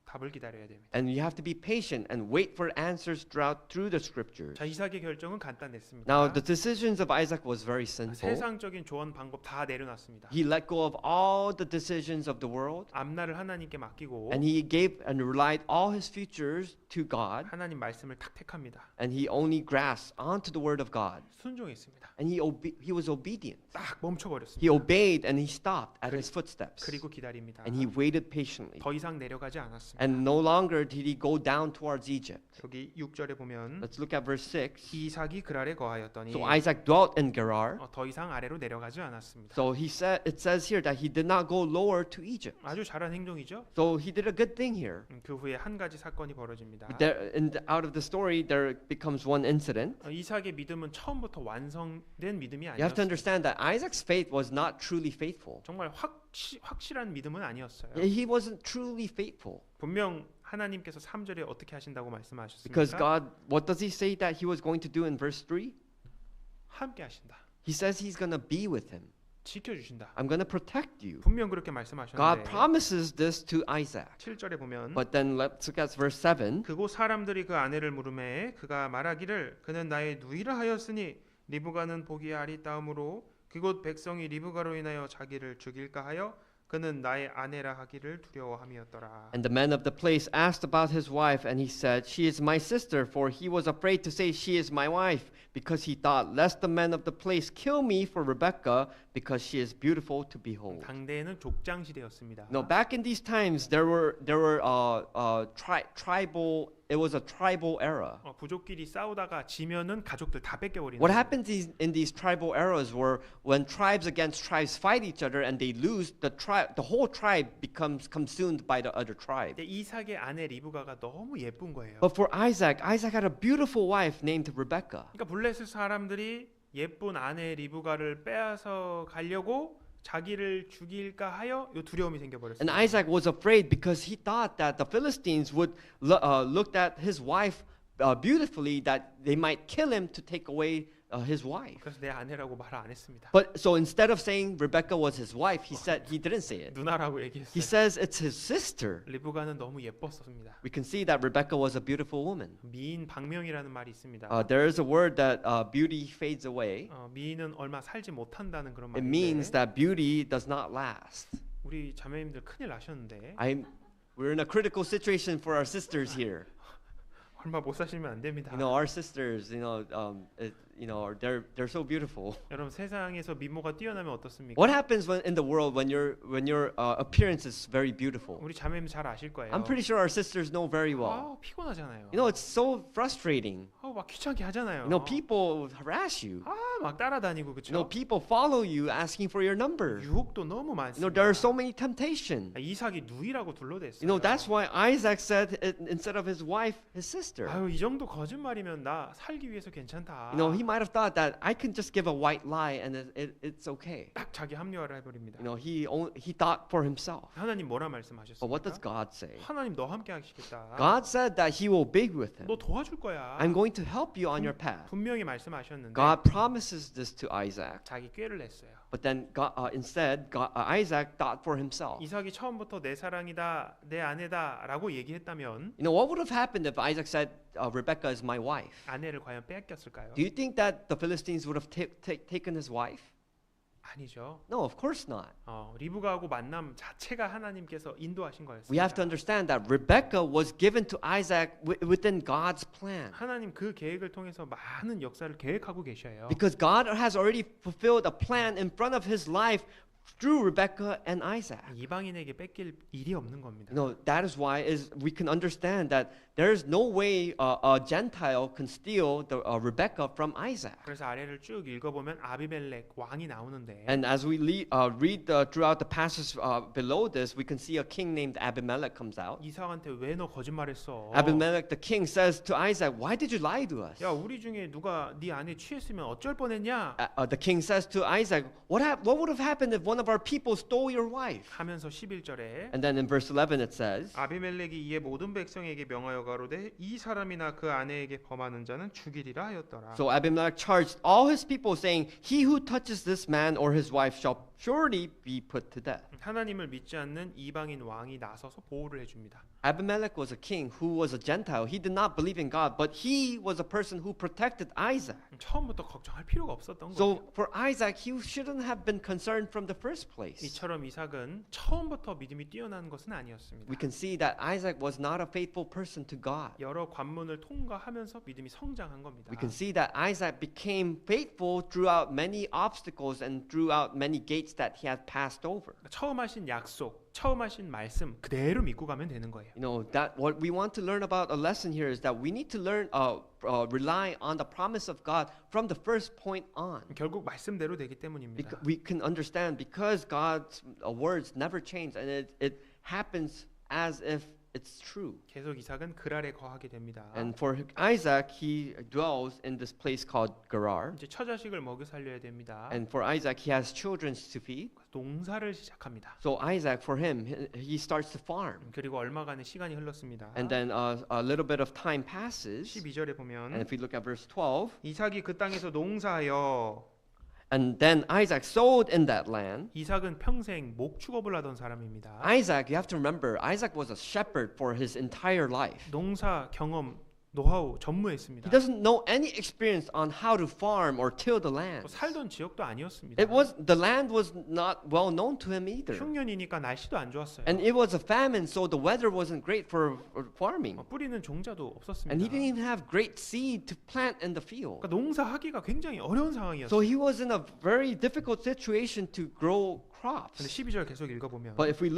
답을 기다려야 됩니다. And you have to be patient and wait for answers through the scriptures. 자, 이삭의 결정은 간단했습니다. Now, the decisions of Isaac was very simple. 세상적인 조언 방법 다 내려놨습니다. He let go of all the decisions of the world, 앞날을 하나님께 맡기고 and he gave and relied all his futures to God, 하나님 말씀을 딱 택합니다. and he only grasped onto the word of God. 순종했습니다. And he was obedient. 딱 멈춰버렸습니다. He obeyed and he stopped at his footsteps. 그리고 기다립니다. And he waited patiently. 더 이상 내려가지 않았습니다. And no longer did he go down towards Egypt. 여기 6절에 보면 Let's look at verse 6. 이삭이 그랄에 거하였더니 So Isaac dwelt in Gerar. 더 이상 아래로 내려가지 않았습니다. So it says here that he did not go lower to Egypt. 아주 잘한 행동이죠. So he did a good thing here. 그 후에 한 가지 사건이 벌어집니다. Out of the story, there becomes one incident. 이삭의 믿음은 처음부터 완성된 믿음이 You have to 아니었어요. understand that Isaac's faith was not truly faithful. 정말 확실한 믿음은 아니었어요. He wasn't truly faithful. 분명 하나님께서 3절에 어떻게 하신다고 Because 말씀하셨습니까? God, what does he say that he was going to do in verse 3? 함께 하신다. He says he's going to be with him. 지켜주신다. I'm going to protect you. 분명 그렇게 God 말씀하셨는데 promises this to Isaac. 7절에 보면 But then let's look at verse 7. 그곳 사람들이 그 아내를 물으매 그가 말하기를 그는 나의 누이라 하였으니 리브가는 보기에 아리따움으로 그곳 백성이 리브가로 인하여 자기를 죽일까 하여 그는 나의 아내라 하기를 두려워함이었더라. And the men of the place asked about his wife, and he said, She is my sister, for he was afraid to say, She is my wife, because he thought, Lest the men of the place kill me for Rebekah, because she is beautiful to behold. 당대에는 족장 시대였습니다. No, back in these times, there were tribal. It was a tribal era. 부족끼리 싸우다가 지면은 가족들 다 뺏겨버리는. What happens in these tribal eras were when tribes against tribes fight each other and they lose, the whole tribe becomes consumed by the other tribe. 근데 이삭의 아내 리브가가 너무 예쁜 거예요. But for Isaac had a beautiful wife named Rebekah. 그러니까 블레셋 사람들이 예쁜 아내 리브가를 빼앗아 가려고 자기를 죽일까 하여 이 두려움이 And 생겨버렸어요. Isaac was afraid because he thought that the Philistines would look at his wife beautifully, that they might kill him to take away his wife. 그래서 내 아내라고 말 안 했습니다. But so instead of saying Rebekah was his wife, he didn't say it. 누나라고 He 얘기했어요. says it's his sister. 리브가는 너무 예뻤습니다. We can see that Rebekah was a beautiful woman. 미인 방명이라는 말이 있습니다. There is a word that beauty fades away. 미인은 얼마 살지 못한다는 그런 It means 말인데 that beauty does not last. 우리 자매님들 큰일 나셨는데 We're in a critical situation for our sisters here. 얼마 못 사시면 안 됩니다. You know, our sisters, they're so beautiful. 여러분 세상에서 미모가 뛰어나면 어떻습니까? What happens in the world when your appearance is very beautiful? 우리 자매님 잘 아실 거예요. I'm pretty sure our sisters know very well. 피곤하잖아요. You know, it's so frustrating. 막 귀찮게 하잖아요. You know, people harass you. 막 따라다니고 You know, 그렇죠. people follow you asking for your number. 유혹도 너무 You know, 많습니다. there are so many temptations. 이삭이 누이라고 둘러댔어요. You know, that's why Isaac said instead of his wife, his sister. 이 정도 거짓말이면 나 살기 위해서 괜찮다. You know, he might have thought that I can just give a white lie and it's okay. 딱 자기 합리화를 해버립니다. You know, he thought for himself. 하나님 뭐라 But what does 말씀하셨습니까? God say? 하나님 너 함께 하시겠다. God said that he will be with him. 너 도와줄 거야. I'm going to help you on your path. 분명히 말씀하셨는데 God promises this to Isaac. 자기 꾀를 냈어요. But then instead, Isaac thought for himself. 이삭이 처음부터 내 사랑이다, 내 아내다라고 얘기했다면 You know, what would have happened if Isaac said, Rebekah is my wife? 아내를 과연 빼앗겼을까요? Do you think that the Philistines would have taken his wife? 아니죠. No, of course not. 리브가하고 만남 자체가 하나님께서 인도하신 거였습니다. We have to understand that Rebekah was given to Isaac within God's plan. 하나님 그 계획을 통해서 많은 역사를 계획하고 계셔요. Because God has already fulfilled a plan in front of his life through Rebekah and Isaac. 이방인에게 뺏길 일이 없는 겁니다. You know, that is why we can understand that there is no way a Gentile can steal the Rebekah from Isaac. 그래서 아래를 쭉 읽어보면 아비멜렉 왕이 나오는데 And as we read throughout the passage below this, we can see a king named Abimelech comes out. 이삭한테 왜 너 거짓말했어? Abimelech, the king, says to Isaac, "Why did you lie to us?" 야 우리 중에 누가 네 아내 취했으면 어쩔 뻔했냐? The king says to Isaac, "What would have happened if one one of our people stole your wife. 하면서 11절에 And then in verse 11 it says, 아비멜렉이 이에 모든 백성에게 명하여 가로되 이 사람이나 그 아내에게 범하는 자는 죽이리라 하였더라. so Abimelech charged all his people, saying, He who touches this man or his wife shall surely be put to death. 하나님을 믿지 않는 이방인 왕이 나서서 보호를 해줍니다. Abimelech was a king who was a Gentile. He did not believe in God, but he was a person who protected Isaac. 처음부터 걱정할 필요가 없었던 거예요. So for Isaac, he shouldn't have been concerned from the first place. 이처럼 이삭은 처음부터 믿음이 뛰어난 것은 아니었습니다. We can see that Isaac was not a faithful person to God. 여러 관문을 통과하면서 믿음이 성장한 겁니다. We can see that Isaac became faithful throughout many obstacles and throughout many gates that he had passed over. 처음 하신 약속, 처음 하신 말씀 그대로 믿고 가면 되는 거예요. You know, that what we want to learn about a lesson here is that we need to learn, rely on the promise of God from the first point on. 결국 말씀대로 되기 때문입니다. We can understand because God's words never change, and it happens as if it's true. 계속 이삭은 그랄에 거하게 됩니다. And for Isaac, he dwells in this place called Gerar. 이제 처자식을 먹여 살려야 됩니다. And for Isaac, he has children to feed. 농사를 시작합니다. So Isaac, for him, he starts to farm. 그리고 얼마간의 시간이 흘렀습니다. And then a little bit of time passes. 12절에 And 보면 if we look at verse 12, 이삭이 그 땅에서 농사하여 and then Isaac sowed in that land. 이삭은 평생 목축업을 하던 사람입니다. Isaac, you have to remember, Isaac was a shepherd for his entire life. 농사 경험, 노하우 He 전무했습니다. doesn't know any experience on how to farm or till the land. 살던 지역도 아니었습니다. The land was not well known to him either. 흉년이니까 날씨도 안 좋았어요. And it was a famine, so the weather wasn't great for farming. 뿌리는 종자도 없었습니다. And he didn't even have great seed to plant in the field. 그러니까 농사하기가 굉장히 어려운 So 상황이었어요. he was in a very difficult situation to grow crops. 근데 12절 계속 읽어보면 But if we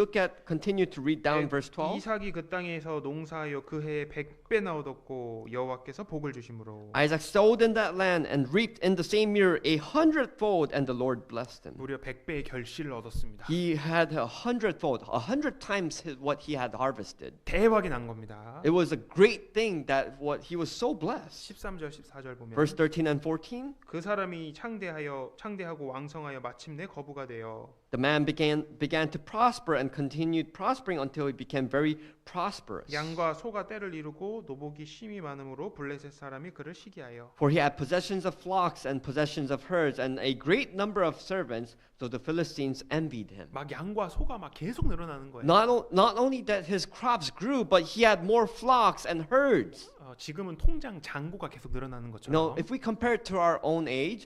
continue to read down verse 12, 이삭이 그 땅에서 농사하여 그 해에 100배나 얻었고 여호와께서 복을 주심으로 Isaac sowed in that land and reaped in the same year 100-fold, and the Lord blessed him. 무려 100배의 결실을 얻었습니다. He had 100-fold, 100 times what he had harvested. 대박이 난 겁니다. It was a great thing that he was so blessed. 13절 14절 보면 Verse 13 and 14, 그 사람이 창대하고 왕성하여 마침내 거부가 되어 the man began to prosper and continued prospering until he became very prosperous. 양과 소가 떼를 이루고 노복이 심히 많음으로 블레셋 사람이 그를 시기하여 For he had possessions of flocks and possessions of herds and a great number of servants, so the Philistines envied him. 막 양과 소가 막 계속 늘어나는 거예요. Not only that his crops grew, but he had more flocks and herds. 지금은 통장 잔고가 계속 늘어나는 You know, 것처럼 if we compare it to our own age,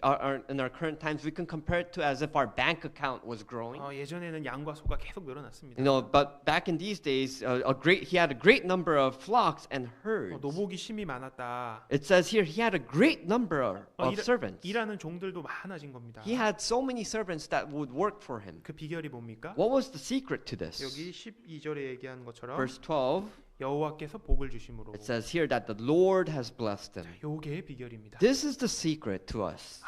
in our current times, we can compare it to as if our bank account was growing. 예전에는 양과 소가 계속 늘어났습니다. You know, but back in these days, he had a great number of flocks and herds. 노복이 심히 많았다. It says here he had a great number of servants. 일하는 종들도 많아진 겁니다. He had so many servants that would work for him. 그 비결이 뭡니까? What was the secret to this? 여기 12절에 얘기한 것처럼 Verse 12, 여호와께서 복을 주심으로. it says here that the Lord has blessed him. 요게 비결입니다. This is the secret to us.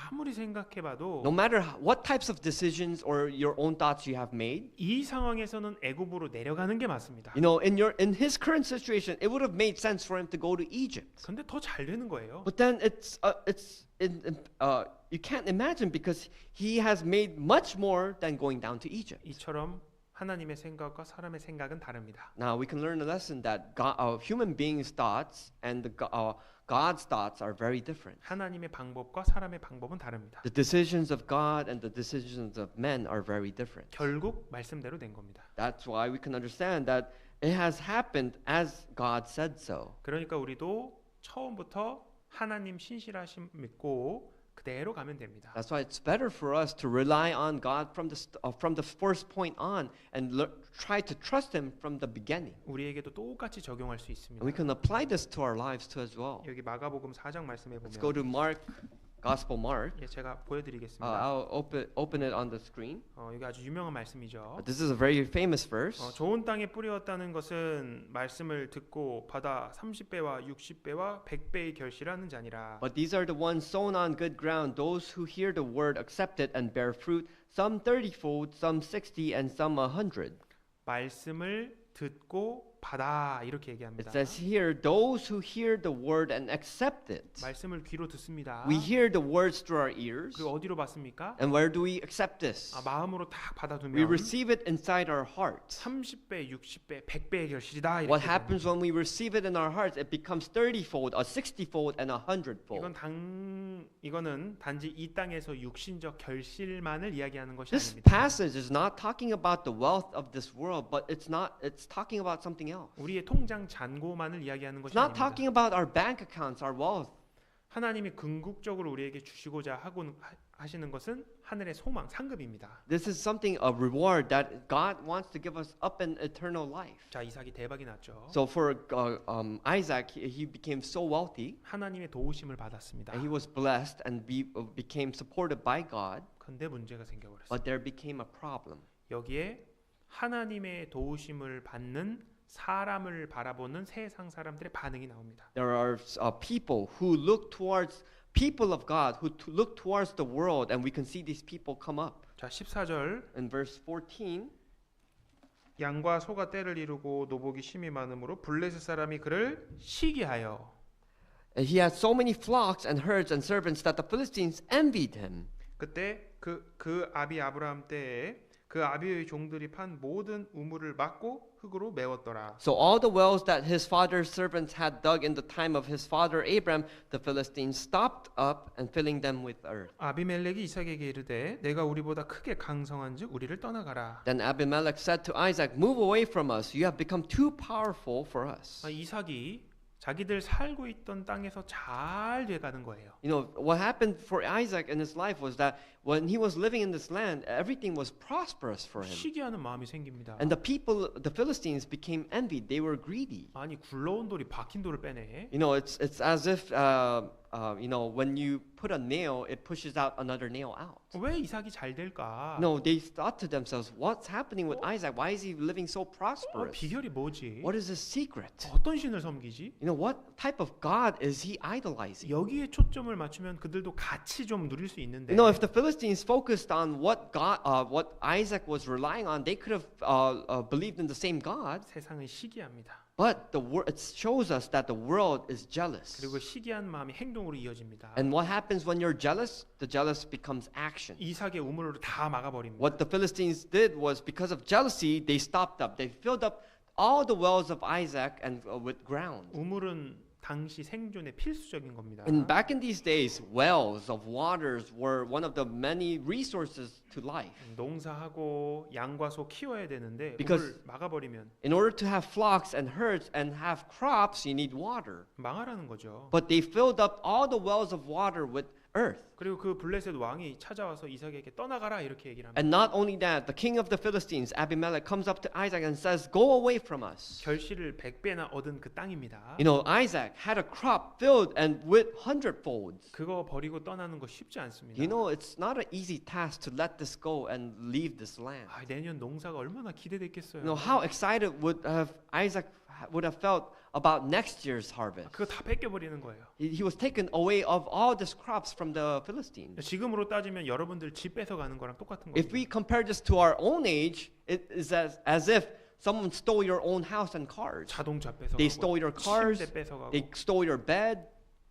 아무리 생각해봐도 No matter what types of decisions or your own thoughts you have made, 이 상황에서는 애굽으로 내려가는 게 맞습니다. you know, in his current situation, it would have made sense for him to go to Egypt. 근데 더 잘 되는 거예요. But then you can't imagine because he has made much more than going down to Egypt. 이처럼 하나님의 생각과 사람의 생각은 다릅니다. Now we can learn a lesson that human beings' thoughts and God's thoughts are very different. 하나님의 방법과 사람의 방법은 다릅니다. The decisions of God and the decisions of men are very different. 결국 말씀대로 된 겁니다. That's why we can understand that it has happened as God said so. 그러니까 우리도 처음부터 하나님 신실하심 믿고 그대로 가면 됩니다. That's why it's better for us to rely on God from the first point on and try to trust Him from the beginning. 우리에게도 똑같이 적용할 수 있습니다. And we can apply this to our lives too as well. 여기 마가복음 4장 말씀에 Let's go 보면 to Gospel Mark. 제가 보여드리겠습니다. I'll open it on the screen. 여기 아주 유명한 말씀이죠. This is a very famous verse. 좋은 땅에 뿌렸다는 것은 말씀을 듣고 받아 30배와 60배와 100배의 결실하는 자니라. But these are the ones sown on good ground, those who hear the word, accept it, and bear fruit, some 30-fold, some 60, and some 100. 말씀을 듣고 받아 이렇게 It 얘기합니다. says here, those who hear the word and accept it. 말씀을 귀로 듣습니다. We hear the words through our ears. 그리고 어디로 받습니까? And where do we accept this? 마음으로 딱 We 받아두면 receive it inside our heart. 30배, 60배, 100배의 결실이다. What 이렇게 happens when we receive it in our hearts? It becomes 30-fold, a 60-fold, and a 100-fold. 이거는 단지 이 땅에서 육신적 결실만을 이야기하는 것이 This 아닙니다. passage is not talking about the wealth of this world, but it's talking about something else. 우리의 통장 잔고만을 이야기하는 It's 것이 not 아닙니다. talking about our bank accounts, our wealth. 하나님이 궁극적으로 우리에게 주시고자 하시는 것은 하늘의 소망, 상급입니다. This is something, a reward that God wants to give us up in eternal life. 자, 이삭이 대박이 났죠. So for Isaac, he became so wealthy, 하나님의 도우심을 받았습니다. and he was blessed and became supported by God, 근데 문제가 생겨버렸어요. but there became a problem. 여기에 하나님의 도우심을 받는 사람을 바라보는 세상 사람들의 반응이 나옵니다. There are people who look towards people of God, who look towards the world, and we can see these people come up. 자, 14절 In verse 14, 양과 소가 떼를 이루고 노복이 심히 많으므로 블레셋 사람이 그를 시기하여 he had so many flocks and herds and servants that the Philistines envied him. 그때 그 아비 아브라함 때에 그 아비의 종들이 판 모든 우물을 막고 흙으로 메웠더라. So all the wells that his father's servants had dug in the time of his father Abraham, the Philistines stopped up and filling them with earth. 아비멜렉이 이삭에게 이르되 내가 우리보다 크게 강성한즉 우리를 떠나가라. Then Abimelech said to Isaac, "Move away from us. You have become too powerful for us." 이삭이 자기들 살고 있던 땅에서 잘 돼가는 거예요. You know, what happened for Isaac in his life was that when he was living in this land, everything was prosperous for him. 시기하는 마음이 생깁니다. And the people, the Philistines, became envied. They were greedy. 아니 굴러온 돌이 박힌 돌을 빼네. You know, it's as if you know, when you put a nail, it pushes out another nail out. 왜 이삭이 잘 될까? No, they thought to themselves, what's happening with Isaac? Why is he living so prosperous? 비결이 뭐지? What is his secret? 어떤 신을 섬기지? You know, what type of God is he idolizing? 여기에 초점을 맞추면 그들도 같이 좀 누릴 수 있는데. You know, if the Philistines focused on what Isaac was relying on, they could have believed in the same God. 세상은 시기합니다. But it shows us that the world is jealous. 그리고 시기한 마음이 행동으로 이어집니다. And what happens when you're jealous? The jealous becomes action. 이삭의 우물을 다 막아버립니다. What the Philistines did was because of jealousy, they stopped up. They filled up all the wells of Isaac and with ground. 우물은 당시 생존에 필수적인 겁니다. And back in these days, wells of waters were one of the many resources to life. 농사하고 양과 소 키워야 되는데 Because- 우물 막아버리면 In order to have flocks and herds and have crops, you need water. 망하라는 거죠. But they filled up all the wells of water with earth. 그리고 그 블레셋 왕이 찾아와서 이삭에게 떠나가라 이렇게 얘기를 합니다. And not only that, the king of the Philistines, Abimelech, comes up to Isaac and says, "Go away from us." 결실을 100배나 얻은 그 땅입니다. You know, Isaac had a crop filled and with 100-folds. 그거 버리고 떠나는 거 쉽지 않습니다. You know, it's not an easy task to let this go and leave this land. 내년 농사가 얼마나 기대됐겠어요. You know, how excited would Isaac would have felt about next year's harvest. 그거 다 뺏겨버리는 거예요. He was taken away of all these crops from the Philistines. 지금으로 따지면 여러분들 집 뺏어가는 거랑 똑같은 If 거예요. we compare this to our own age, it is as if someone stole your own house and cars. 자동차 뺏어가고, They stole your cars. 침대 뺏어가고, They stole your bed.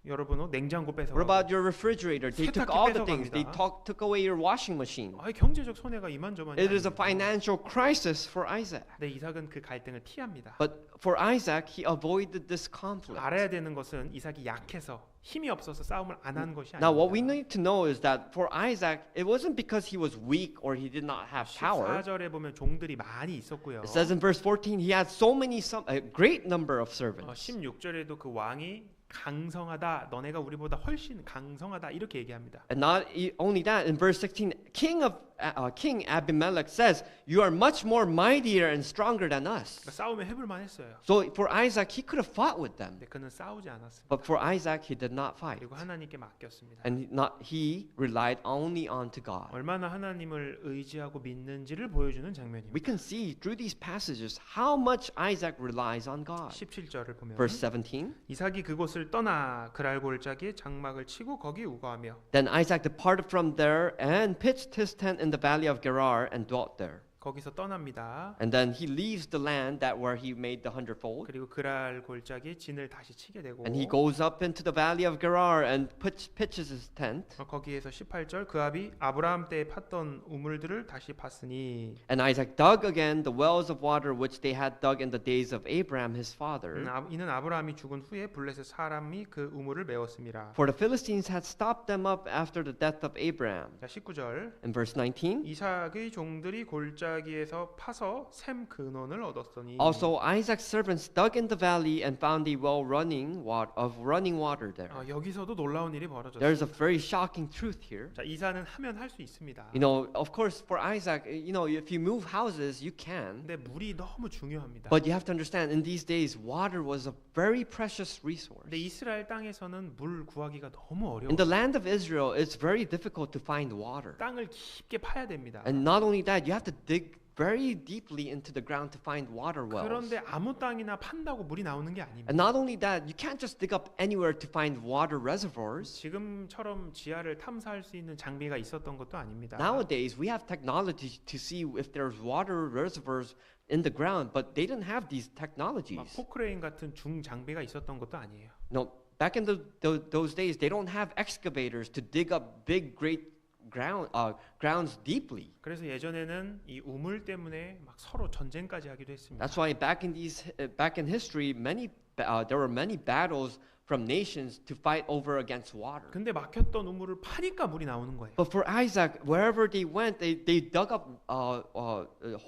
여러분은 냉장고 What 뺏어가고. about your refrigerator? They took 세탁기 all the things. They 뺏어갑니다. took away your washing machine. 경제적 손해가 이만저만이 It is a 아닙니다. financial crisis for Isaac. 네, 이삭은 그 갈등을 피합니다. But for Isaac, he avoided this conflict. 알아야 되는 것은 이삭이 약해서 힘이 없어서 싸움을 안 하는 것이 Now, what we 아닙니다. need to know is that for Isaac, it wasn't because he was weak or he did not have power. 14절에 보면 종들이 많이 있었고요. It says in verse 14, he had a great number of servants. 16절에도 그 왕이 강성하다. 너네가 우리보다 훨씬 강성하다. 이렇게 얘기합니다. And not only that, in verse 16, King Abimelech says, "You are much more mightier and stronger than us." 그러니까 싸움에 해볼만 했어요. So for Isaac, he could have fought with them. 근데 그는 싸우지 않았습니다. But for Isaac, he did not fight. 그리고 하나님께 맡겼습니다. And he relied only onto God. 얼마나 하나님을 의지하고 믿는지를 보여주는 We 장면입니다. can see through these passages how much Isaac relies on God. 17절을 보면 Verse 17. 이삭이 그곳을 떠나 그랄 골짜기에 장막을 치고 거기 우거하며 Then Isaac departed from there and pitched his tent in the valley of Gerar and dwelt there. 거기서 떠납니다. And then he leaves the land that where he made the hundredfold. 그리고 그랄 골짜기에 진을 다시 치게 되고 And he goes up into the valley of Gerar and pitches his tent. 거기에서 18절 그 아비 아브라함 때에 팠던 우물들을 다시 팠으니 And Isaac dug again the wells of water which they had dug in the days of Abraham his father. 이는 아브라함이 죽은 후에 블레셋 사람이 그 우물을 메웠습니다. For the Philistines had stopped them up after the death of Abraham. 자 19절 In verse 19. 이삭의 종들이 골짜기에서 파서 샘 근원을 얻었더니 Also Isaac's servants dug in the valley and found a well running water there. 여기서도 놀라운 일이 벌어졌어요. There's a very shocking truth here. 자 이사는 하면 할 수 있습니다. You know, of course, for Isaac, you know, if you move houses, you can. 근데 물이 너무 중요합니다. But you have to understand, in these days, water was a very precious resource. 근데 이스라엘 땅에서는 물 구하기가 너무 어려워요. In the land of Israel, it's very difficult to find water. 땅을 깊게 파야 됩니다. And not only that, you have to dig very deeply into the ground to find water wells. 그런데 아무 땅이나 판다고 물이 나오는 게 아닙니다. And not only that, you can't just dig up anywhere to find water reservoirs. 지금처럼 지하를 탐사할 수 있는 장비가 있었던 것도 아닙니다. Nowadays, we have technology to see if there's water reservoirs in the ground, but they didn't have these 막 technologies. 포크레인 같은 중 장비가 있었던 것도 아니에요. No, back in those days, they don't have excavators to dig up big, great grounds deeply. 그래서 예전에는 이 우물 때문에 막 서로 전쟁까지 하기도 했습니다. That's why back in history, there were many battles from nations to fight over against water. 근데 막혔던 우물을 파니까 물이 나오는 거예요. But for Isaac, wherever they went, they dug up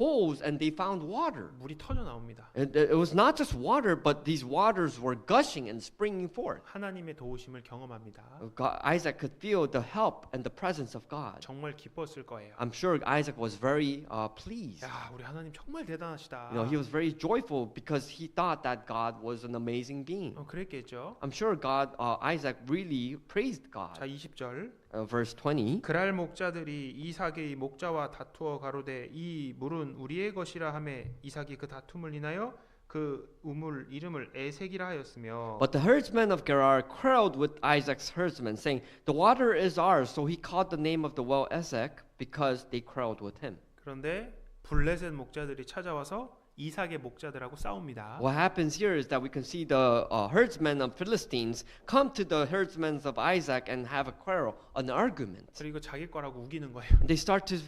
holes and they found water. 물이 터져 나옵니다. It was not just water, but these waters were gushing and springing forth. 하나님의 도우심을 경험합니다. Isaac could feel the help and the presence of God. 정말 기뻤을 거예요. I'm sure Isaac was very pleased. 야, 우리 하나님 정말 대단하시다. You know, he was very joyful because he thought that God was an amazing being. 그랬겠죠. I'm sure Isaac really praised God. 자, 20절. Verse 20. 그랄 목자들이 이삭의 목자와 다투어 가로되 이 물은 우리의 것이라 하매 이삭이 그 다툼을 인하여 그 우물 이름을 에색이라 하였으며 But the herdsmen of Gerar quarreled with Isaac's herdsmen, saying, "The water is ours." So he called the name of the well Esek because they quarreled with him. 그런데 블레셋 목자들이 찾아와서 이삭의 목자들하고 싸웁니다. What happens here is that we can see the herdsmen of Philistines come to the herdsmen of Isaac and have a quarrel, an argument. 그리고 자기 거라고 우기는 거예요. And they start to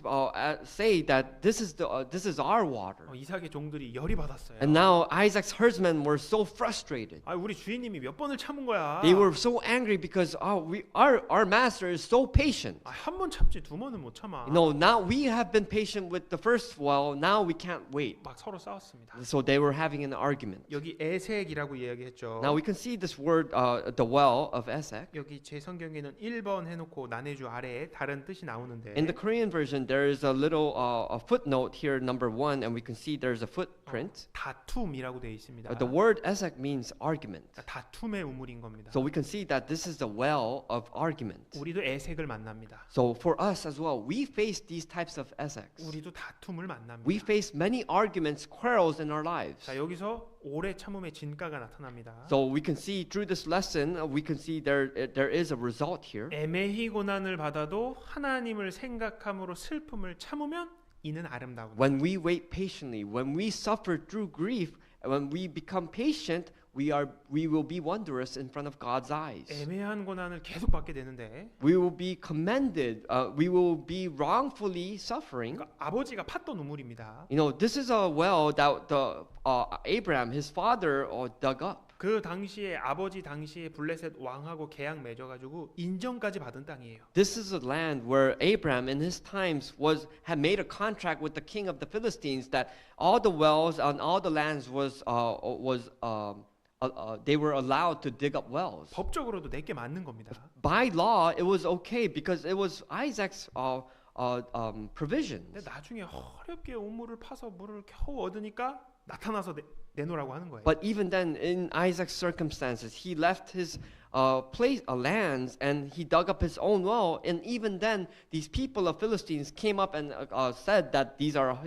say that this is our water. 이삭의 종들이 열이 받았어요. And now Isaac's herdsmen were so frustrated. 우리 주인님이 몇 번을 참은 거야. They were so angry because our master is so patient. 한 번 참지 두 번은 못 참아. You know, now we have been patient with the first well. Now we can't wait. 막 서로 싸웠습니다. So they were having an argument. 여기 에색이라고 이야기했죠. Now we can see this word, the well of Esek. 여기 제 성경에는 1번 해놓고 나네주 아래에 다른 뜻이 나오는데 In the Korean version, there is a little a footnote here, number 1, and we can see there's a footprint. 다툼이라고 되어 있습니다. The word Esek means argument. 다툼의 우물인 겁니다. So we can see that this is the well of argument. 우리도 에색을 만납니다. So for us as well, we face these types of Eseks. 우리도 다툼을 만납니다. We face many arguments, quarrels in our lives. 자, 여기서 오래 참음의 진가가 나타납니다. So we can see through this lesson, we can see there is a result here. 애매히 고난을 받아도 하나님을 생각함으로 슬픔을 참으면 이는 아름다운. When we wait patiently, when we suffer through grief, when we become patient, we will be wondrous in front of God's eyes. 애매한 고난을 계속 받게 되는데 We will be commended. We will be wrongfully suffering. 그러니까 아버지가 팠던 우물입니다. You know, this is a well that Abraham, his father, dug up. 그 당시에 아버지 당시에 블레셋 왕하고 계약 맺어가지고 인정까지 받은 땅이에요. This is a land where Abraham in his times had made a contract with the king of the Philistines that all the wells on all the lands they were allowed to dig up wells. 법적으로도 내게 맞는 겁니다. By law, it was okay because it was Isaac's provisions. 근데 나중에 어렵게 우물을 파서 물을 겨우 얻으니까 나타나서 내놓으라고 하는 거예요. But even then, in Isaac's circumstances, he left his lands and he dug up his own well. And even then, these people of Philistines came up and said that these are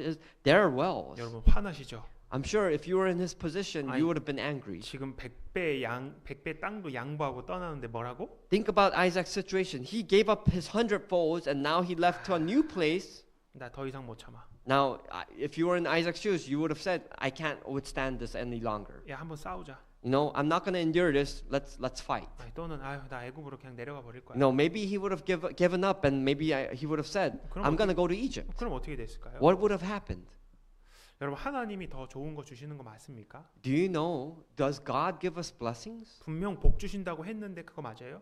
their wells. 여러분 화나시죠? I'm sure if you were in his position, you would have been angry. 지금 100배 땅도 양보하고 떠나는데 뭐라고? Think about Isaac's situation. He gave up his 100-folds and now he left to a new place. 나 더 이상 못 참아. Now, if you were in Isaac's shoes, you would have said, "I can't withstand this any longer. 야, 한번 싸우자. You know, I'm not going to endure this. Let's fight." 또는 나 애굽으로 그냥 내려가 버릴 거야. You know, maybe he would have given up, and maybe he would have said, 그럼 "I'm going to go to Egypt." 그럼 어떻게 됐을까요? What would have happened? 여러분 하나님이 더 좋은 거 주시는 거 맞습니까? Do you know? Does God give us blessings? 분명 복 주신다고 했는데 그거 맞아요?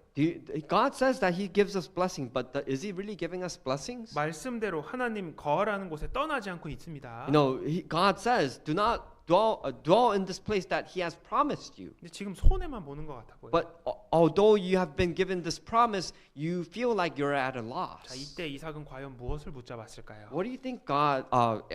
God says that He gives us blessings, but is He really giving us blessings? 말씀대로 하나님 거하라는 곳에 떠나지 않고 있습니다. You know, God says, "Do not dwell in this place that He has promised you." 근데 지금 손해만 보는 것 같아 보여요. But although you have been given this promise, you feel like you're at a 자, loss. 이때 이삭은 과연 무엇을 붙잡았을까요? What do you think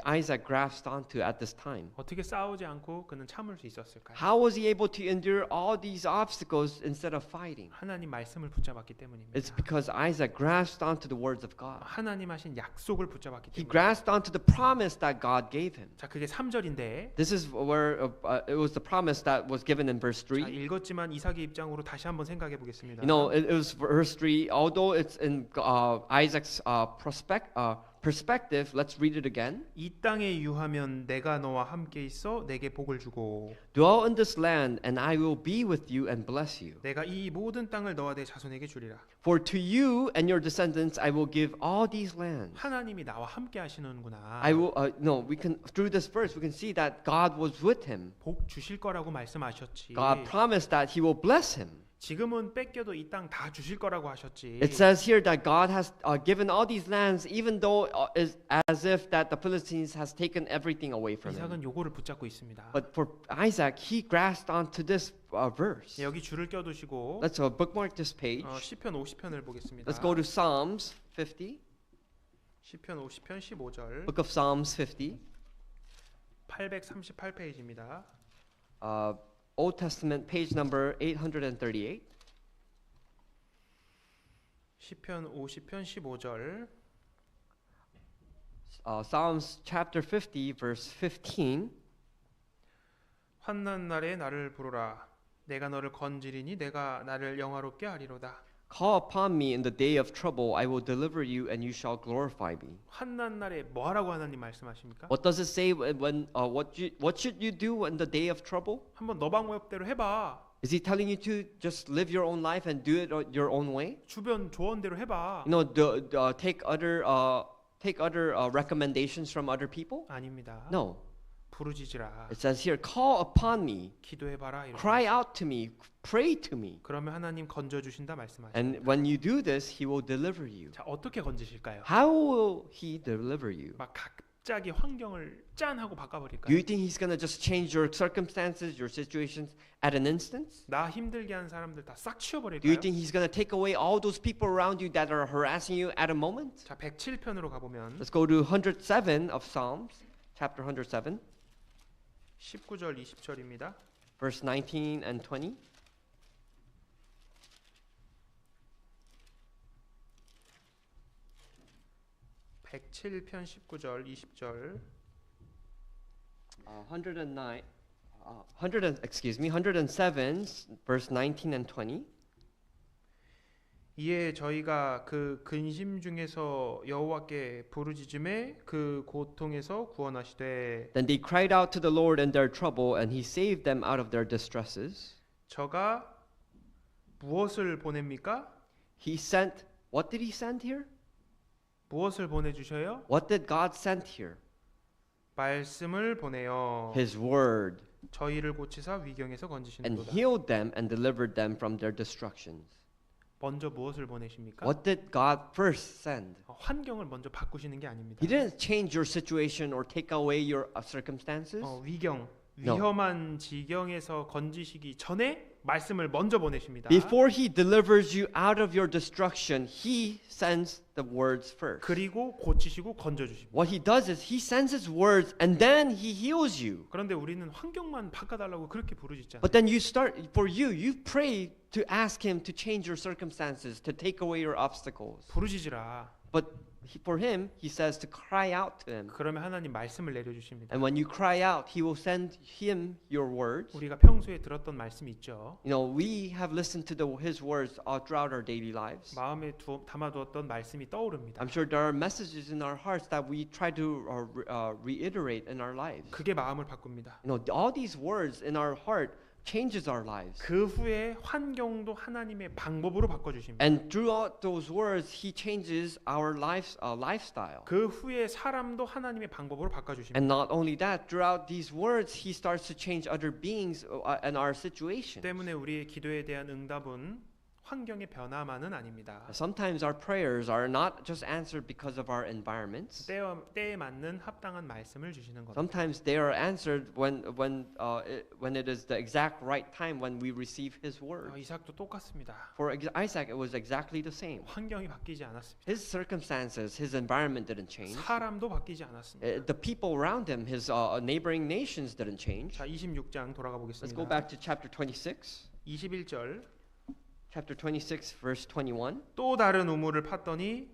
Isaac grasped onto at this time? 어떻게 싸우지 않고 그는 참을 수 있었을까요? How was he able to endure all these obstacles instead of fighting? 하나님 말씀을 붙잡았기 때문입니다. It's because Isaac grasped onto the words of God. 하나님 하신 약속을 붙잡았기 He 때문에. grasped onto the promise that God gave him. 자, 그게 3절인데 This is where it was the promise that was given in verse 자, 3. 읽었지만 이삭의 입장으로 다시 한번 생각해 보겠습니다. You know, it was verse 3. Although it's in Isaac's perspective, let's read it again. 이 땅에 유하면 내가 너와 함께 있어 내게 복을 주고 Dwell in this land, and I will be with you and bless you. 내가 이 모든 땅을 너와 내 자손에게 주리라. For to you and your descendants I will give all these lands. 하나님이 나와 함께 하시는구나. I will. No, we can through this verse we can see that God was with him. 복 주실 거라고 말씀하셨지. God promised that He will bless him. 지금은 뺏겨도 이 땅 다 주실 거라고 하셨지. It says here that God has given all these lands, even though is as if that the Philistines has taken everything away from him. 이삭은 요거를 붙잡고 있습니다. But for Isaac, he grasped onto this verse. 여기 줄을 껴두시고 Let's bookmark this page. 시편 50편을 보겠습니다. Let's go to Psalms 50. 시편 50편 15절 Book of Psalms 50. 838페이지입니다. Old Testament page number 838. 시편 50편 15절 Psalms chapter 50 verse 15. 환난 날에 나를 부르라 내가 너를 건지리니 내가 나를 영화롭게 하리로다. Call upon me in the day of trouble. I will deliver you, and you shall glorify me. 환난 날에 뭐 하라고 하나님 말씀하십니까? What does it say when what should you do in the day of trouble? 한번 너 방법대로 해봐. Is he telling you to just live your own life and do it your own way? 주변 조언대로 해봐. You know, take other recommendations from other people? 아닙니다. No. 부르짖으라. It says here, call upon me, 기도해봐라. 이렇게 cry out to me, pray to me. 그러면 하나님 건져 주신다 말씀하십니다. And when you do this, he will deliver you. 자, 어떻게 건지실까요? How will he deliver you? 막 갑자기 환경을 짠 하고 Do 바꿔버릴까요? you think he's going to just change your circumstances, your situations at an instant? 나 힘들게 하는 사람들 다 싹 Do you 치워버릴까요? think he's going to take away all those people around you that are harassing you at a moment? 자, 107편으로 가보면 Let's go to 107 of Psalms, chapter 107, 19절 20절입니다. verse 19 and 20. (107편) 19절 20절 109, 107, verse 19 and 20. 이에 저희가 그 근심 중에서 여호와께 부르짖음에 그 고통에서 구원하시되 Then they cried out to the Lord in their trouble, and He saved them out of their distresses. 저가 무엇을 보냅니까? He sent, what did He send here? 무엇을 보내주셔요? What did God send here? 말씀을 보내요. His word, 저희를 고치사 위경에서 and 건지시는도다. healed them and delivered them from their destructions. 먼저 무엇을 보내십니까? What did God first send? 환경을 먼저 바꾸시는 게 아닙니다. He didn't change your situation or take away your circumstances. 위경, No. 위험한 지경에서 건지시기 전에 말씀을 먼저 보내십니다. Before He delivers you out of your destruction, He sends the words first. 그리고 고치시고 건져주십니다. What He does is He sends His words and then He heals you. 그런데 우리는 환경만 바꿔달라고 그렇게 부르짖잖아요. But then you pray to ask Him to change your circumstances, to take away your obstacles. 부르짖으라. But For him, he says to cry out to him. 그러면 하나님 말씀을 내려주십니다. And when you cry out, he will send him your words. 우리가 평소에 들었던 말씀이 있죠. You know, we have listened to his words all throughout our daily lives. 마음에 담아두었던 말씀이 떠오릅니다. I'm sure there are messages in our hearts that we try to reiterate in our lives. 그게 마음을 바꿉니다. You know, all these words in our heart changes our lives. 그 후에 환경도 하나님의 방법으로 바꿔주십니다. And throughout those words, he changes our lifestyle. 그 후에 사람도 하나님의 방법으로 바꿔주십니다. And not only that, throughout these words, he starts to change other beings and our situation. 때문에 우리의 기도에 대한 응답은 환경의 변화만은 아닙니다. Sometimes our prayers are not just answered because of our environments. 때에 맞는 합당한 말씀을 주시는 겁니다. Sometimes they are answered when it is the exact right time when we receive His word. 이삭도 똑같습니다. For Isaac, it was exactly the same. 환경이 바뀌지 않았습니다. His circumstances, his environment didn't change. 사람도 바뀌지 않았습니다. The people around him, his neighboring nations didn't change. 자, 26장 돌아가 Let's go 보겠습니다. back to chapter 26. 21절 Chapter 26, verse 21. 또 다른 우물을 팠더니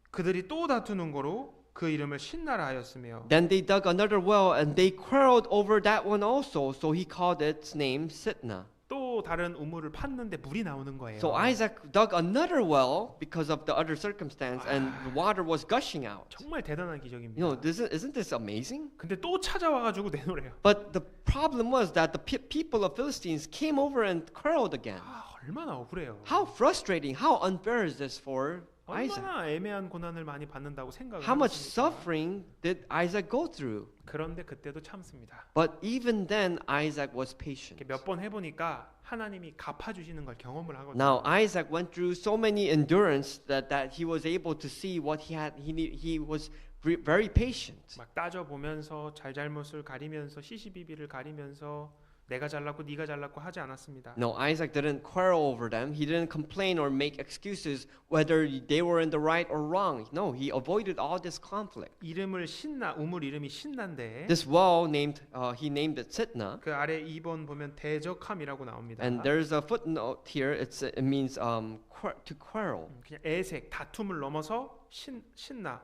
그들이 또 다투는 거로 그 이름을 신나라 하였으며 Then they dug another well, and they quarreled over that one also. So he called its name Sitnah. 또 다른 우물을 팠는데 물이 나오는 거예요. So Isaac dug another well because of the other circumstance, and the water was gushing out. 정말 대단한 You 기적입니다. know, isn't this amazing? 근데 또 찾아와가지고 내노래요. But the problem was that the people of Philistines came over and quarreled again. 얼마나 억울해요. How frustrating, how unfair is this for Isaac? 얼마나 애매한 고난을 많이 받는다고 생각을 How much 하겠습니까? suffering did Isaac go through? 그런데 그때도 참습니다. But even then, Isaac was patient. 몇 번 해보니까 하나님이 갚아주시는 걸 경험을 하거든요. Now Isaac went through so many endurance that he was able to see what he had. He was very patient. 막 따져보면서 잘잘못을 가리면서 시시비비를 가리면서 내가 잘났고 네가 잘났고 하지 않았습니다. No, Isaac didn't quarrel over them. He didn't complain or make excuses whether they were in the right or wrong. No, he avoided all this conflict. 우물 이름이 신난데 This well he named it Sitnah. 그 아래 2번 보면 대적함이라고 나옵니다. And there's a footnote here. It means to quarrel. 그냥 애색, 다툼을 넘어서 신나.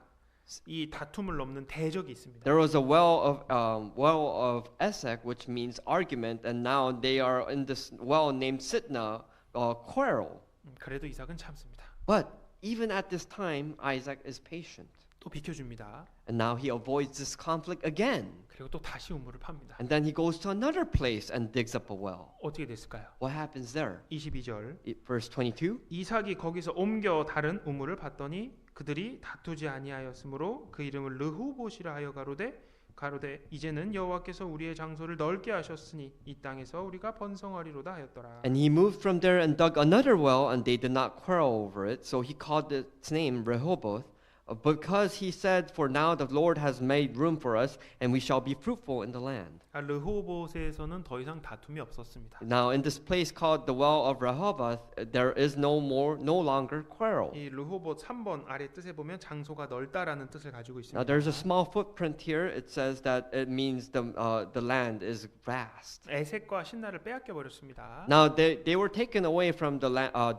이 다툼을 넘는 대적이 있습니다. There was a well of Esek, which means argument, and now they are in this well named Sitnah, quarrel. 그래도 이삭은 참습니다. But even at this time, Isaac is patient, 또 비켜줍니다. and now he avoids this conflict again. 그리고 또 다시 우물을 팝니다. And then he goes to another place and digs up a well. 어떻게 됐을까요? What happens there? 22절 Verse 22. 이삭이 거기서 옮겨 다른 우물을 봤더니 그들이 다투지 아니하였으므로 그 이름을 르후봇이라 하여 가로되 이제는 여호와께서 우리의 장소를 넓게 하셨으니 이 땅에서 우리가 번성하리로다 하였더라. And he moved from there and dug another well, and they did not quarrel over it. So he called its name Rehoboth, because he said, "For now the Lord has made room for us, and we shall be fruitful in the land." 르호봇에서는 더 이상 다툼이 없었습니다. Now in this place called the well of Rehoboth, there is no longer quarrel. 이 르호봇 3번 아래 뜻에 보면 장소가 넓다라는 뜻을 가지고 있습니다. Now there's a small footprint here. It says that it means the land is vast. 에색과 신나를 빼앗겨 버렸습니다. Now they were taken away from the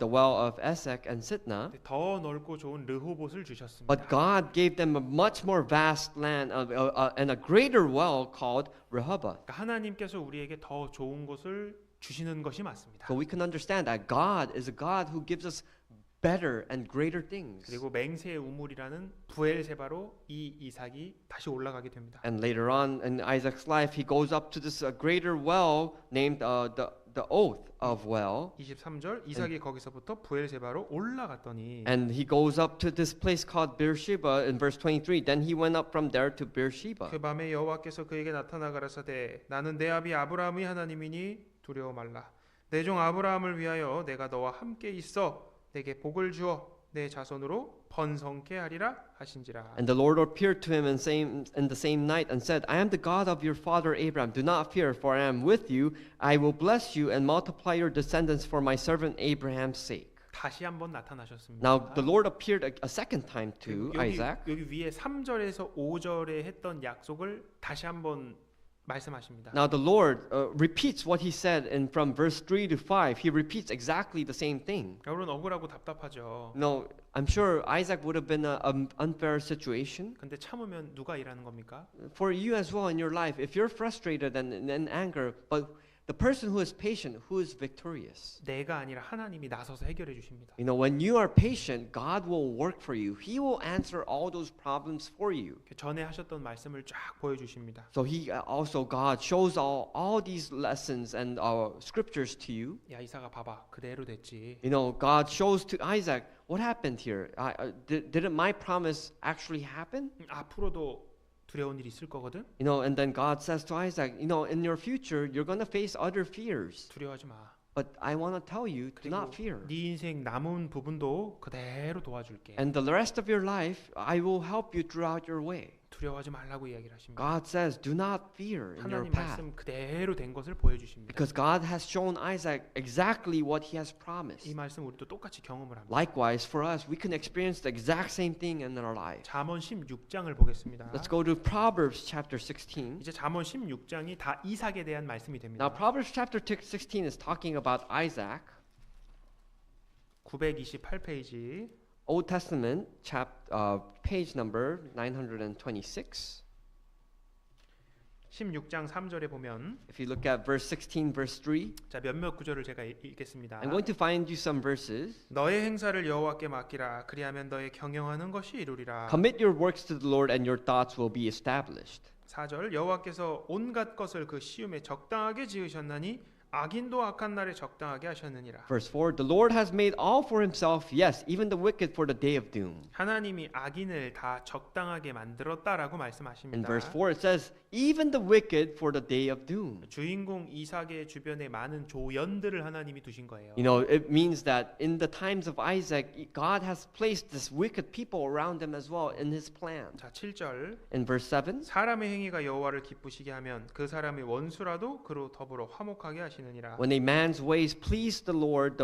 well of Esek and Sitnah, 더 넓고 좋은 르호봇을 주셨습니다. but God gave them a much more vast land and a greater well called Rehoboth. 그러니까 하나님께서 우리에게 더 좋은 곳을 주시는 것이 맞습니다. So we can understand that God is a God who gives us better and greater things. 그리고 맹세의 우물이라는 부엘세바로 이 이삭이 다시 올라가게 됩니다. And later on in Isaac's life, he goes up to this greater well named the oath of well. 23절 이삭이 거기서부터 부엘세바로 올라갔더니 And he goes up to this place called Beersheba in verse 23. Then he went up from there to Beersheba. 그 밤에 여호와께서 그에게 나타나 가라사대 나는 내 아비 아브라함의 하나님이니 두려워 말라. 내 종 아브라함을 위하여 내가 너와 함께 있어 내게 복을 주어 내 자손으로 번성케 하리라 하신지라. And the Lord appeared to him in the same night and said, I am the God of your father Abraham. Do not fear, for I am with you. I will bless you and multiply your descendants for my servant Abraham's sake. 다시 한번 나타나셨습니다. Now the Lord appeared a second time to 여기, Isaac. 여기 위에 3절에서 5절에 했던 약속을 다시 한번 말씀하십니다. Now the Lord repeats what he said in from verse 3 to 5. He repeats exactly the same thing. 여러분 억울하고 답답하죠. No, I'm sure Isaac would have been an unfair situation. 근데 참으면 누가 일하는 겁니까? For you as well in your life, if you're frustrated and in anger, but the person who is patient, who is victorious. 내가 아니라 하나님이 나서서 해결해 주십니다. You know, when you are patient, God will work for you. He will answer all those problems for you. 전에 하셨던 말씀을 쫙 보여주십니다. So also God shows all these lessons and scriptures to you. 야 이사가 봐봐 그대로 됐지. You know, God shows to Isaac, what happened here? Didn't my promise actually happen? 앞으로도 두려운 일이 있을 거거든. You know, and then God says to Isaac, you know, in your future, you're going to face other fears. 두려워하지 마. But I want to tell you, do 그리고 not fear. 네 인생 남은 부분도 그대로 도와줄게. And the rest of your life, I will help you throughout your way. 두려워하지 말라고 이야기를 하십니다. God says, do not fear in your 하나님 path. 말씀 그대로 된 것을 보여주십니다. Because God has shown Isaac exactly what he has promised. 이 말씀 우리도 똑같이 경험을 합니다. Likewise, for us, we can experience the exact same thing in our life. 잠언 16장을 보겠습니다. Let's go to Proverbs chapter 16. 이제 잠언 16장이 다 이삭에 대한 말씀이 됩니다. Now, Proverbs chapter 16 is talking about Isaac. 928페이지 Old Testament, page number 926. 16장 3절에 보면 If you look at verse 16, verse 3, 자 몇몇 구절을 제가 읽겠습니다. I'm going to find you some verses. 너의 행사를 여호와께 맡기라. 그리하면 너의 경영하는 것이 이루리라. Commit your works to the Lord, and your thoughts will be established. 4절 여호와께서 온갖 것을 그 시음에 적당하게 지으셨나니 악인도 악한 날에 적당하게 하셨느니라. Verse 4, the Lord has made all for himself, yes, even the wicked for the day of doom. 하나님이 악인을 다 적당하게 만들었다라고 말씀하십니다. In verse 4 it says, even the wicked for the day of doom. 주인공 이삭의 주변에 많은 조연들을 하나님이 두신 거예요. You know, it means that in the times of Isaac, God has placed this wicked people around him as well in his plan. 자 7절 In verse 7, 사람의 행위가 여호와를 기쁘시게 하면 그 사람의 원수라도 그로 더불어 화목하게 하시느니라. when a man's ways please the Lord,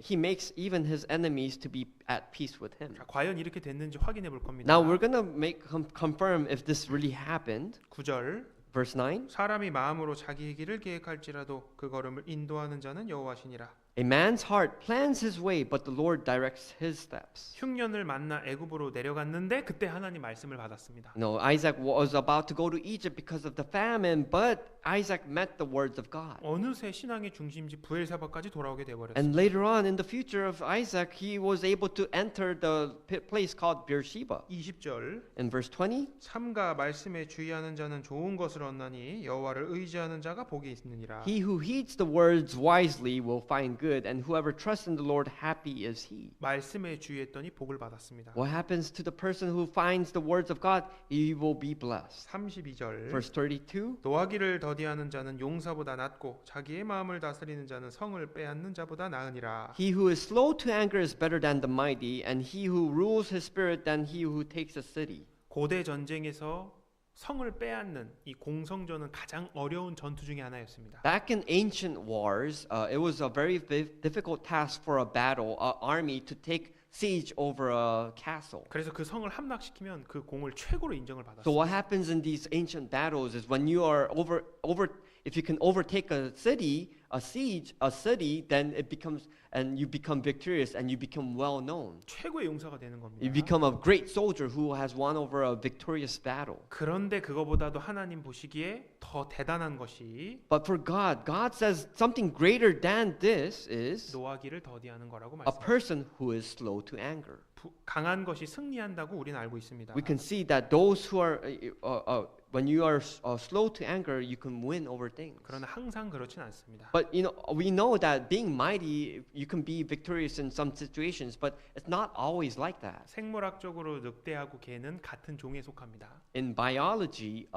he makes even his enemies to be at peace with him. 자, 과연 이렇게 됐는지 확인해 볼 겁니다. Now we're going to confirm if this really happened. 9절 Verse 9, 사람이 마음으로 자기의 길을 계획할지라도 그 걸음을 인도하는 자는 여호와시니라. a man's heart plans his way, but the Lord directs his steps. 흉년을 만나 애굽으로 내려갔는데 그때 하나님 말씀을 받았습니다. No, Isaac was about to go to Egypt because of the famine, but Isaac met the words of God. 어느새 신앙의 중심지 부엘사바까지 돌아오게 되어버렸습니다. And later on in the future of Isaac, he was able to enter the place called Beersheba. 20절 In verse 20, 삼가 말씀에 주의하는 자는 좋은 것을 얻나니 여호와를 의지하는 자가 복이 있느니라. he who heeds the words wisely will find good, and whoever trusts in the Lord, happy is he. 말씀에 주의했더니 복을 받았습니다. What happens to the person who finds the words of God? He will be blessed. 32절 Verse 32, 노하기를 더디하는 자는 용사보다 낫고 자기의 마음을 다스리는 자는 성을 빼앗는 자보다 나으니라. he who is slow to anger is better than the mighty, and he who rules his spirit than he who takes a city. 고대 전쟁에서 성을 빼앗는 이 공성전은 가장 어려운 전투 중에 하나였습니다. Back in ancient wars, it was a very difficult task for a battle, an army to take siege over a castle. 그래서 그 성을 함락시키면 그 공을 최고로 인정을 So 받았어요. what happens in these ancient battles is when you are if you can overtake a city, then it becomes, and you become victorious and you become well known. 최고의 용사가 되는 You 겁니다. become a great soldier who has won over a victorious battle. 그런데 그거보다도 하나님 보시기에 더 대단한 것이 But for God, God says something greater than this is 노하기를 더디하는 거라고 a 말씀합니다. person who is slow to anger. 강한 것이 승리한다고 우리는 알고 있습니다. We can see that those who are when you are slow to anger, you can win over things. 그러나 항상 그렇진 않습니다. But we know that being mighty, you can be victorious in some situations, but it's not always like that. 생물학적으로 늑대하고 개는 같은 종에 속합니다. In biology,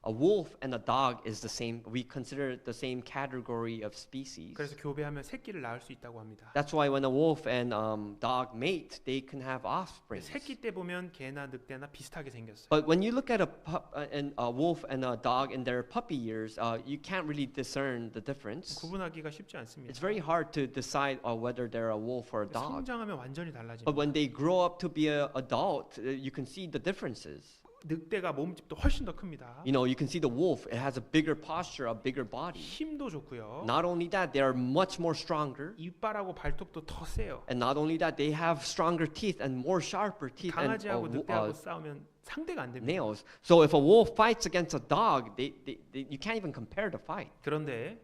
a wolf and a dog is the same. We consider it the same category of species. 그래서 교배하면 새끼를 낳을 수 있다고 합니다. That's why when a wolf and dog mate, they can have offspring. 새끼 때 보면 개나 늑대나 비슷하게 생겼어요. But when you look at a wolf and a dog in their puppy years, you can't really discern the difference. 구분하기가 쉽지 않습니다. It's very hard to decide whether they're a wolf or a dog. 성장하면 완전히 달라집니다. But when they grow up to be an adult, you can see the differences. 늑대가 몸집도 훨씬 더 큽니다. You know, you can see the wolf. It has a bigger posture, a bigger body. 힘도 좋고요. Not only that, they are much more stronger. 이빨하고 발톱도 더 세요. And not only that, they have stronger teeth and more sharper teeth and 강아지하고 늑대하고 싸우면 상대가 안 됩니다. nails. So if a wolf fights against a dog, you can't even compare the fight. 그런데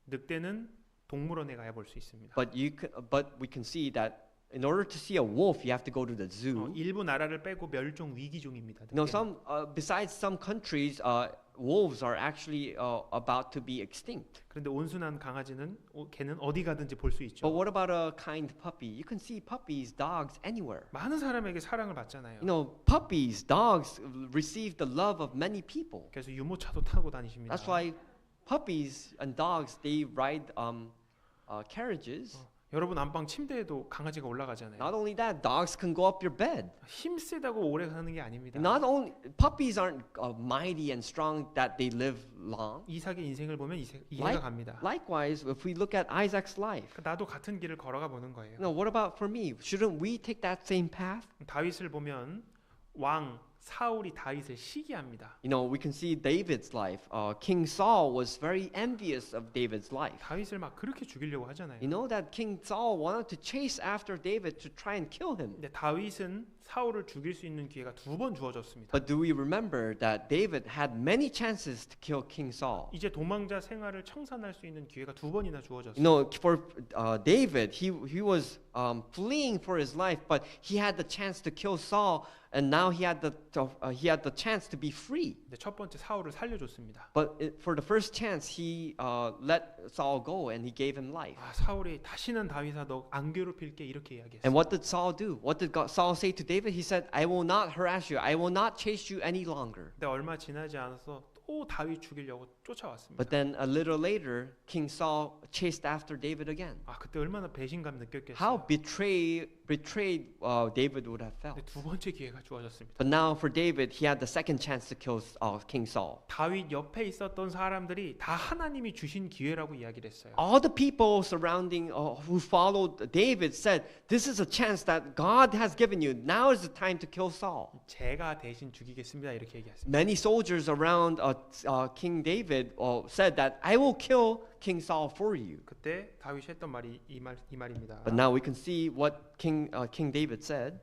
늑대는 동물원에 가야 볼 수 있습니다. But we can see that in order to see a wolf, you have to go to the zoo. 일부 나라를 빼고 멸종 위기종입니다. You know, 늑대는. besides some countries, wolves are actually about to be extinct. 그런데 온순한 강아지는 걔는 어디 가든지 볼 수 But 있죠. what about a kind puppy? You can see puppies, dogs anywhere. 많은 사람에게 사랑을 받잖아요. You know, puppies, dogs receive the love of many people. 그래서 유모차도 타고 다니십니다. That's why puppies and dogs they ride carriages. 여러분 안방 침대에도 강아지가 올라가잖아요. Not only that, dogs can go up your bed. 힘 세다고 오래 사는 게 아닙니다. Not only puppies aren't mighty and strong that they live long. 이삭의 인생을 보면 이해가 갑니다. Likewise, if we look at Isaac's life, 나도 같은 길을 걸어가 보는 거예요. no, what about for me? Shouldn't we take that same path? 다윗을 보면 왕 사울이 다윗을 시기합니다. You know, we can see David's life. King Saul was very envious of David's life. 다윗을 막 그렇게 죽이려고 하잖아요. You know that King Saul wanted to chase after David to try and kill him. 근데 다윗은 사울을 죽일 수 있는 기회가 2번 주어졌습니다. But do we remember that David had many chances to kill King Saul? 이제 도망자 생활을 청산할 수 있는 기회가 2번이나 주어졌어요. You know, for David, he was fleeing for his life, but he had the chance to kill Saul, and now he had the chance to be free. 근데 첫 번째 사울을 살려줬습니다. But for the first chance, he let Saul go, and he gave him life. 사울이 다시는 다윗아 너 안 괴롭힐게 이렇게 이야기했어요. And what did Saul do? What did Saul say to David? He said, "I will not harass you. I will not chase you any longer." 근데 얼마 지나지 않아서 또 다윗 죽이려고 쫓아왔습니다. But then a little later, King Saul chased after David again. 그때 얼마나 배신감 느꼈겠어요. How betrayed David would have felt. 근데 두 번째 기회가 주어졌습니다. But now for David, he had the second chance to kill King Saul. 다윗 옆에 있었던 사람들이 다 하나님이 주신 기회라고 이야기를 했어요. All the people surrounding who followed David said, "This is a chance that God has given you. Now is the time to kill Saul." 제가 대신 죽이겠습니다 이렇게 얘기했습니다. Many soldiers around King David said that I will kill King Saul for you. 그때 다윗이 했던 말이 이 말입니다. But now we can see what King David said.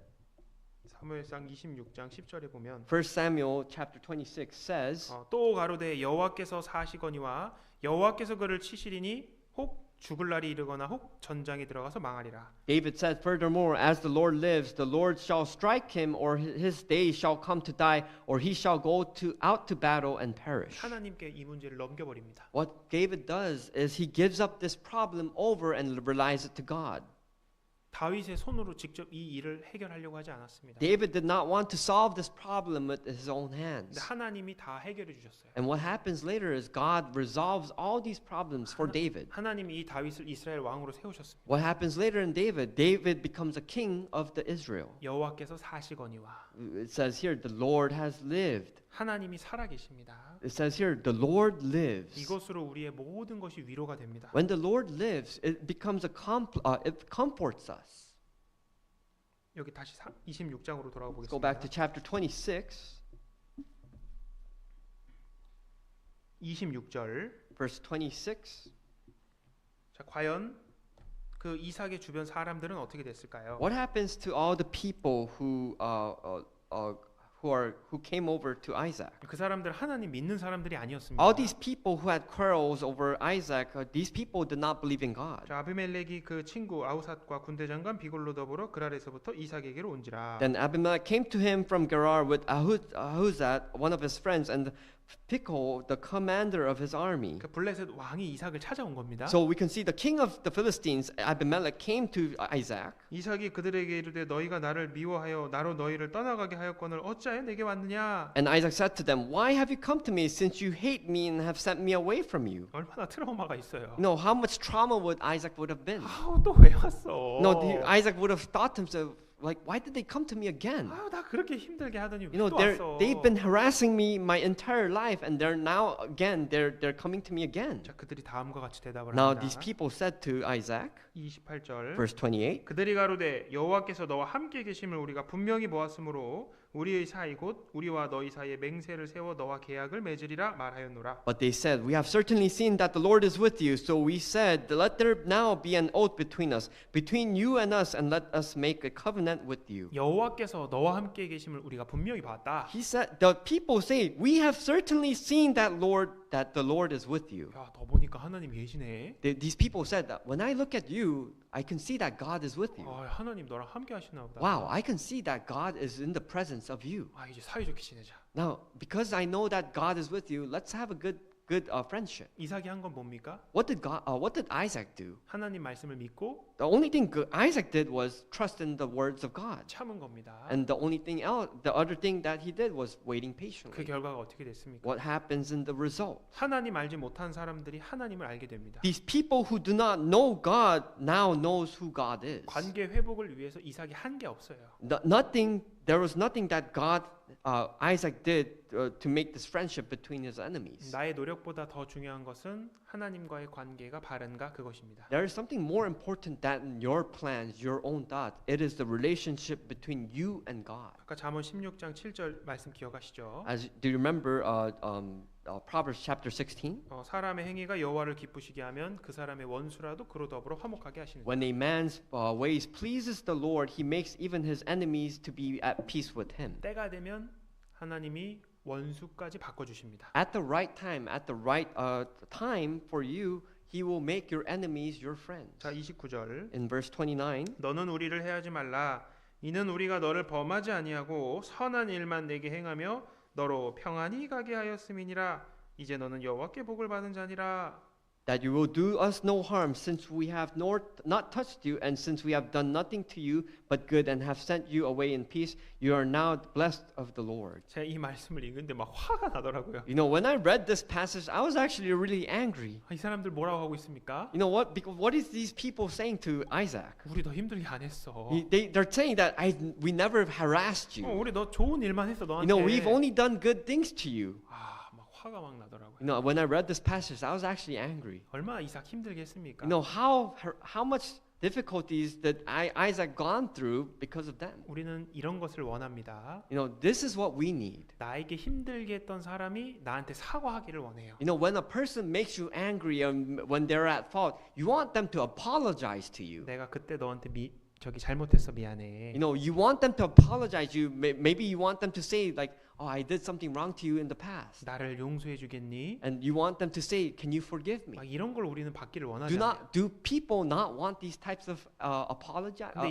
사무엘상 26장 10절에 보면 1 Samuel chapter 26 says, 또 가로되 여호와께서 사시거니와 여호와께서 그를 치시리니 혹 죽을 날이 이르거나 혹 전장에 들어가서 망하리라. David said, "Furthermore, as the Lord lives, the Lord shall strike him, or his days shall come to die, or he shall go out to battle and perish." 하나님께 이 문제를 넘겨버립니다. What David does is he gives up this problem over and relies it to God. 다윗의 손으로 직접 이 일을 해결하려고 하지 않았습니다. David did not want to solve this problem with his own 근데 hands. 하나님이 다 해결해 주셨어요. And what happens later is God resolves all these problems for David. 하나님이 이 다윗을 이스라엘 왕으로 세우셨습니다. What happens later in David? David becomes a king of the Israel. 여호와께서 사시거니와 It says here, the Lord has lived. 하나님이 살아계십니다. It says here, the Lord lives. 이것으로 우리의 모든 것이 위로가 됩니다. When the Lord lives, it becomes it comforts us. 여기 다시 26장으로 돌아가 Let's go back to 보겠습니다. chapter 26, 26절. verse 26. 자, 과연 그 이삭의 주변 사람들은 어떻게 됐을까요? What happens to all the people who came over to Isaac? 그 사람들 하나님 믿는 사람들이 아니었습니다. All these people who had quarrels over Isaac, these people did not believe in God. 자, 아비멜렉이 그 친구 아우삿과 군대 장관 비골로 더불어 그랄에서부터 이삭에게로 온지라. Then Abimelech came to him from Gerar with Ahuzat, one of his friends, and Phicol, the commander of his army. 그 블레셋 왕이 이삭을 찾아온 겁니다. So we can see the king of the Philistines, Abimelech, came to Isaac. 이삭이 그들에게 이르되 너희가 나를 미워하여 나로 너희를 떠나가게 하였거늘 어찌하여 내게 왔느냐? And Isaac said to them, "Why have you come to me since you hate me and have sent me away from you?" 얼마나 트라우마가 있어요. No, how much trauma would Isaac would have been? 또 왜 왔어? No, Isaac would have thought to himself, like, why did they come to me again? 나 그렇게 힘들게 하더니 왜 You know, 또 왔어? they've been harassing me my entire life, and they're coming to me again. 자, 그들이 다음과 같이 대답을 Now 합니다. these people said to Isaac, 28절 verse 28, 그들이 가로되 여호와께서 너와 함께 계심을 우리가 분명히 보았으므로 우리의 사이 곧 우리와 너희 사이에 맹세를 세워 너와 계약을 맺으리라 말하였노라. But they said, "We have certainly seen that the Lord is with you, so we said, let there now be an oath between us, between you and us, and let us make a covenant with you." 여호와께서 너와 함께 계심을 우리가 분명히 봤다. He said, the people say, "We have certainly seen that the Lord is with you." 야, 너 보니까 하나님 계시네. These people said that when I look at you, I can see that God is with you. 하나님 너랑 함께 하시나 보다. Wow, I can see that God is in the presence of you. 이제 사이좋게 지내자. Now, because I know that God is with you, let's have a good friendship. 이삭이 한 건 뭡니까? What did Isaac do? 하나님 말씀을 믿고 The only thing Isaac did was trust in the words of God. 참은 겁니다. And the other thing that he did was waiting 그 patiently. 결과가 어떻게 됐습니까? What happens in the result? 하나님 알지 못한 사람들이 하나님을 알게 됩니다. These people who do not know God now knows who God is. 관계 회복을 위해서 이삭이 한 게 없어요. There was nothing that Isaac did to make this friendship between his enemies. 나의 노력보다 더 중요한 것은 하나님과의 관계가 바른가 그것입니다. There is something more important than your plans, your own thought. It is the relationship between you and God. 아까 잠언 16장 7절 말씀 기억하시죠? Do you remember Proverbs chapter 16? 사람의 행위가 여호와를 기쁘시게 하면 그 사람의 원수라도 그로 더불어 화목하게 하시는. When a man's ways pleases the Lord, he makes even his enemies to be at peace with him. 때가 되면 하나님이 원수까지 바꿔주십니다. At the right time for you, he will make your enemies your friends. 자, 29절. In verse 29, 너는 우리를 해하지 말라. 이는 우리가 너를 범하지 아니하고 선한 일만 내게 행하며 너로 평안히 가게 하였음이니라. 이제 너는 여호와께 복을 받은 자니라. that you will do us no harm, since we have not touched you, and since we have done nothing to you but good, and have sent you away in peace. You are now blessed of the Lord. 제가 이 말씀을 읽는데 막 화가 나더라고요. You know, when I read this passage, I was actually really angry. 이 사람들 뭐라고 하고 있습니까? You know what? Because what is these people saying to Isaac? 우리 너 힘들게 안 했어. They're saying that we never harassed you. 우리 너 좋은 일만 했어 You 너한테. know, we've only done good things to you. 막 화가 막 나더라고요. You know, when I read this passage, I was actually angry. 얼마나 이삭 힘들게 했습니까? You know, how much difficulties that Isaac gone through because of them. 우리는 이런 것을 원합니다. You know, this is what we need. 나에게 힘들게 했던 사람이 나한테 사과하기를 원해요. You know, when a person makes you angry and when they're at fault, you want them to apologize to you. 내가 그때 너한테 잘못했어 미안해. You know, you want them to apologize. Maybe you want them to say like, "Oh, I did something wrong to you in the past," 나를 용서해 주겠니? and you want them to say, "Can you forgive me?" 막 이런 걸 우리는 받기를 원하지 않아요. Do people not want these types of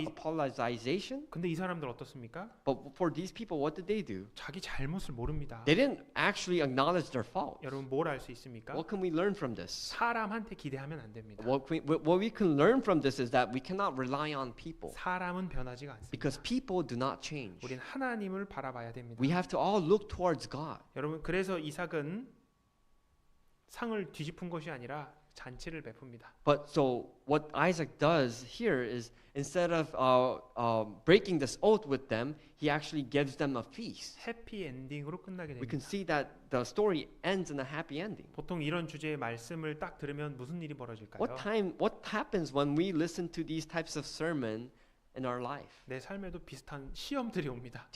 apologization? 근데 이 사람들 어떻습니까? But for these people, what did they do? 자기 잘못을 모릅니다. They didn't actually acknowledge their fault. 여러분 뭘 알 수 있습니까? What can we learn from this? 사람한테 기대하면 안 됩니다. What we can learn from this is that we cannot rely on people 사람은 변하지가 않습니다. because people do not change. 우리는 하나님을 바라봐야 됩니다. We have to all look towards God. 여러분 그래서 이삭은 상을 뒤집은 것이 아니라 잔치를 베풉니다. But so what Isaac does here is instead of breaking this oath with them, he actually gives them a feast. 해피 엔딩으로 끝나게 We can 됩니다. see that the story ends in a happy ending. 보통 이런 주제의 말씀을 딱 들으면 무슨 일이 벌어질까요? What happens when we listen to these types of sermon in our life? 내 삶에도 비슷한 시험들이 옵니다.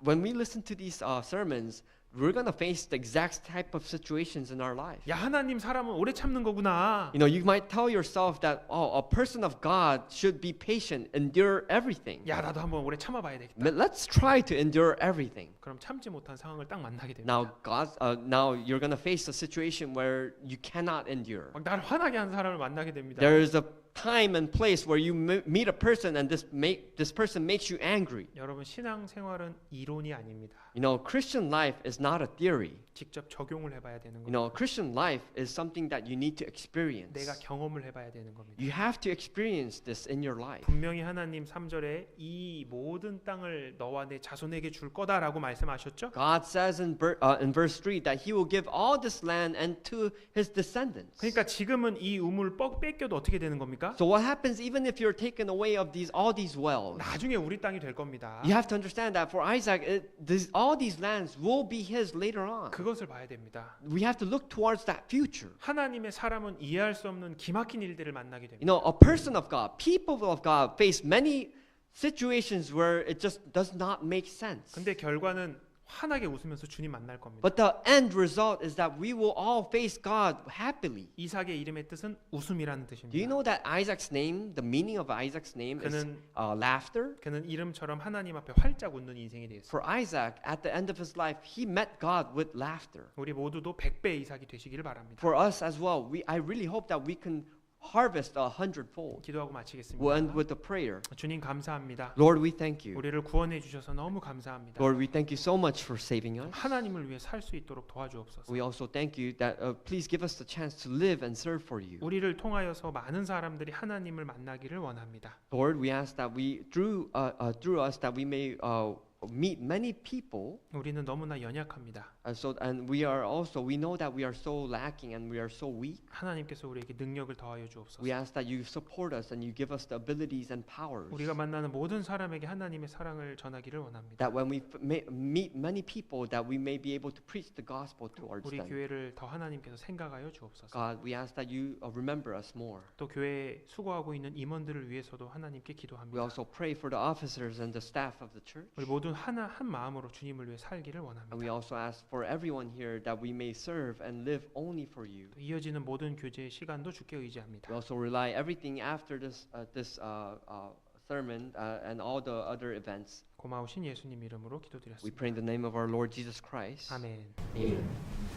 When we listen to these sermons, we're gonna face the exact type of situations in our life. 야 하나님 사람은 오래 참는 거구나. You know, you might tell yourself that, a person of God should be patient, endure everything. 야 나도 한번 오래 참아봐야 되겠다. But let's try to endure everything. 그럼 참지 못한 상황을 딱 만나게 됩니다. Now you're gonna face a situation where you cannot endure. 막 나를 화나게 하는 사람을 만나게 됩니다. There is a time and place where you meet a person and this person makes you angry. 여러분 신앙 생활은 이론이 아닙니다. You know, Christian life is not a theory. 직접 적용을 해봐야 되는 You know, 겁니다. Christian life is something that you need to experience. 내가 경험을 해봐야 되는 겁니다. You have to experience this in your life. 분명히 하나님 3절에 이 모든 땅을 너와 내 자손에게 줄 거다라고 말씀하셨죠? God says in verse 3 that He will give all this land and to His descendants. 그러니까 지금은 이 우물 뺏겨도 어떻게 되는 겁니까? So what happens even if you're taken away of all these wells? 나중에 우리 땅이 될 겁니다. You have to understand that for Isaac, all these lands will be his later on. 그것을 봐야 됩니다. We have to look towards that future. 하나님의 사람은 이해할 수 없는 기막힌 일들을 만나게 You 됩니다. know, a person of God, people of God face many situations where it just does not make sense. 근데 결과는 환하게 웃으면서 주님 만날 겁니다. But the end result is that we will all face God happily. 이삭의 이름의 뜻은 웃음이라는 Do you 뜻입니다. know that Isaac's name, the meaning of Isaac's name is 그는 laughter? 그는 이름처럼 하나님 앞에 활짝 웃는 인생이 되었습니다. For Isaac, at the end of his life, he met God with laughter. 우리 모두도 100배 이삭이 되시기를 바랍니다. For us as well, I really hope that we can harvest 100-fold. 기도하고 We'll 마치겠습니다. end with a prayer. 주님 감사합니다. Lord, we thank you. 우리를 구원해 주셔서 너무 감사합니다. Lord, we thank you so much for saving us. 하나님을 위해 살 수 있도록 도와주옵소서. We also thank you that please give us the chance to live and serve for you. 우리를 통하여서 많은 사람들이 하나님을 만나기를 원합니다. Lord, we ask that we through us that we may meet many people. 우리는 너무나 연약합니다. And we know that we are so lacking and we are so weak. 하나님께서 우리에게 능력을 더하여 주옵소서. We ask that you support us and you give us the abilities and powers. 우리가 만나는 모든 사람에게 하나님의 사랑을 전하기를 원합니다. That when we meet many people, that we may be able to preach the gospel towards 우리 them. 교회를 더 하나님께서 생각하여 주옵소서. God, we ask that you remember us more. 또 교회에 수고하고 있는 임원들을 위해서도 하나님께 We 기도합니다. also pray for the officers and the staff of the church. 우리 모두 한 마음으로 주님을 위해 살기를 And 원합니다. we also ask for everyone here that we may serve and live only for you. 또 이어지는 모든 교제의 시간도 주께 의지합니다. We also rely everything after this sermon and all the other events. 고마우신 예수님 이름으로 We 기도드렸습니다. pray in the name of our Lord Jesus Christ. 아멘. Amen.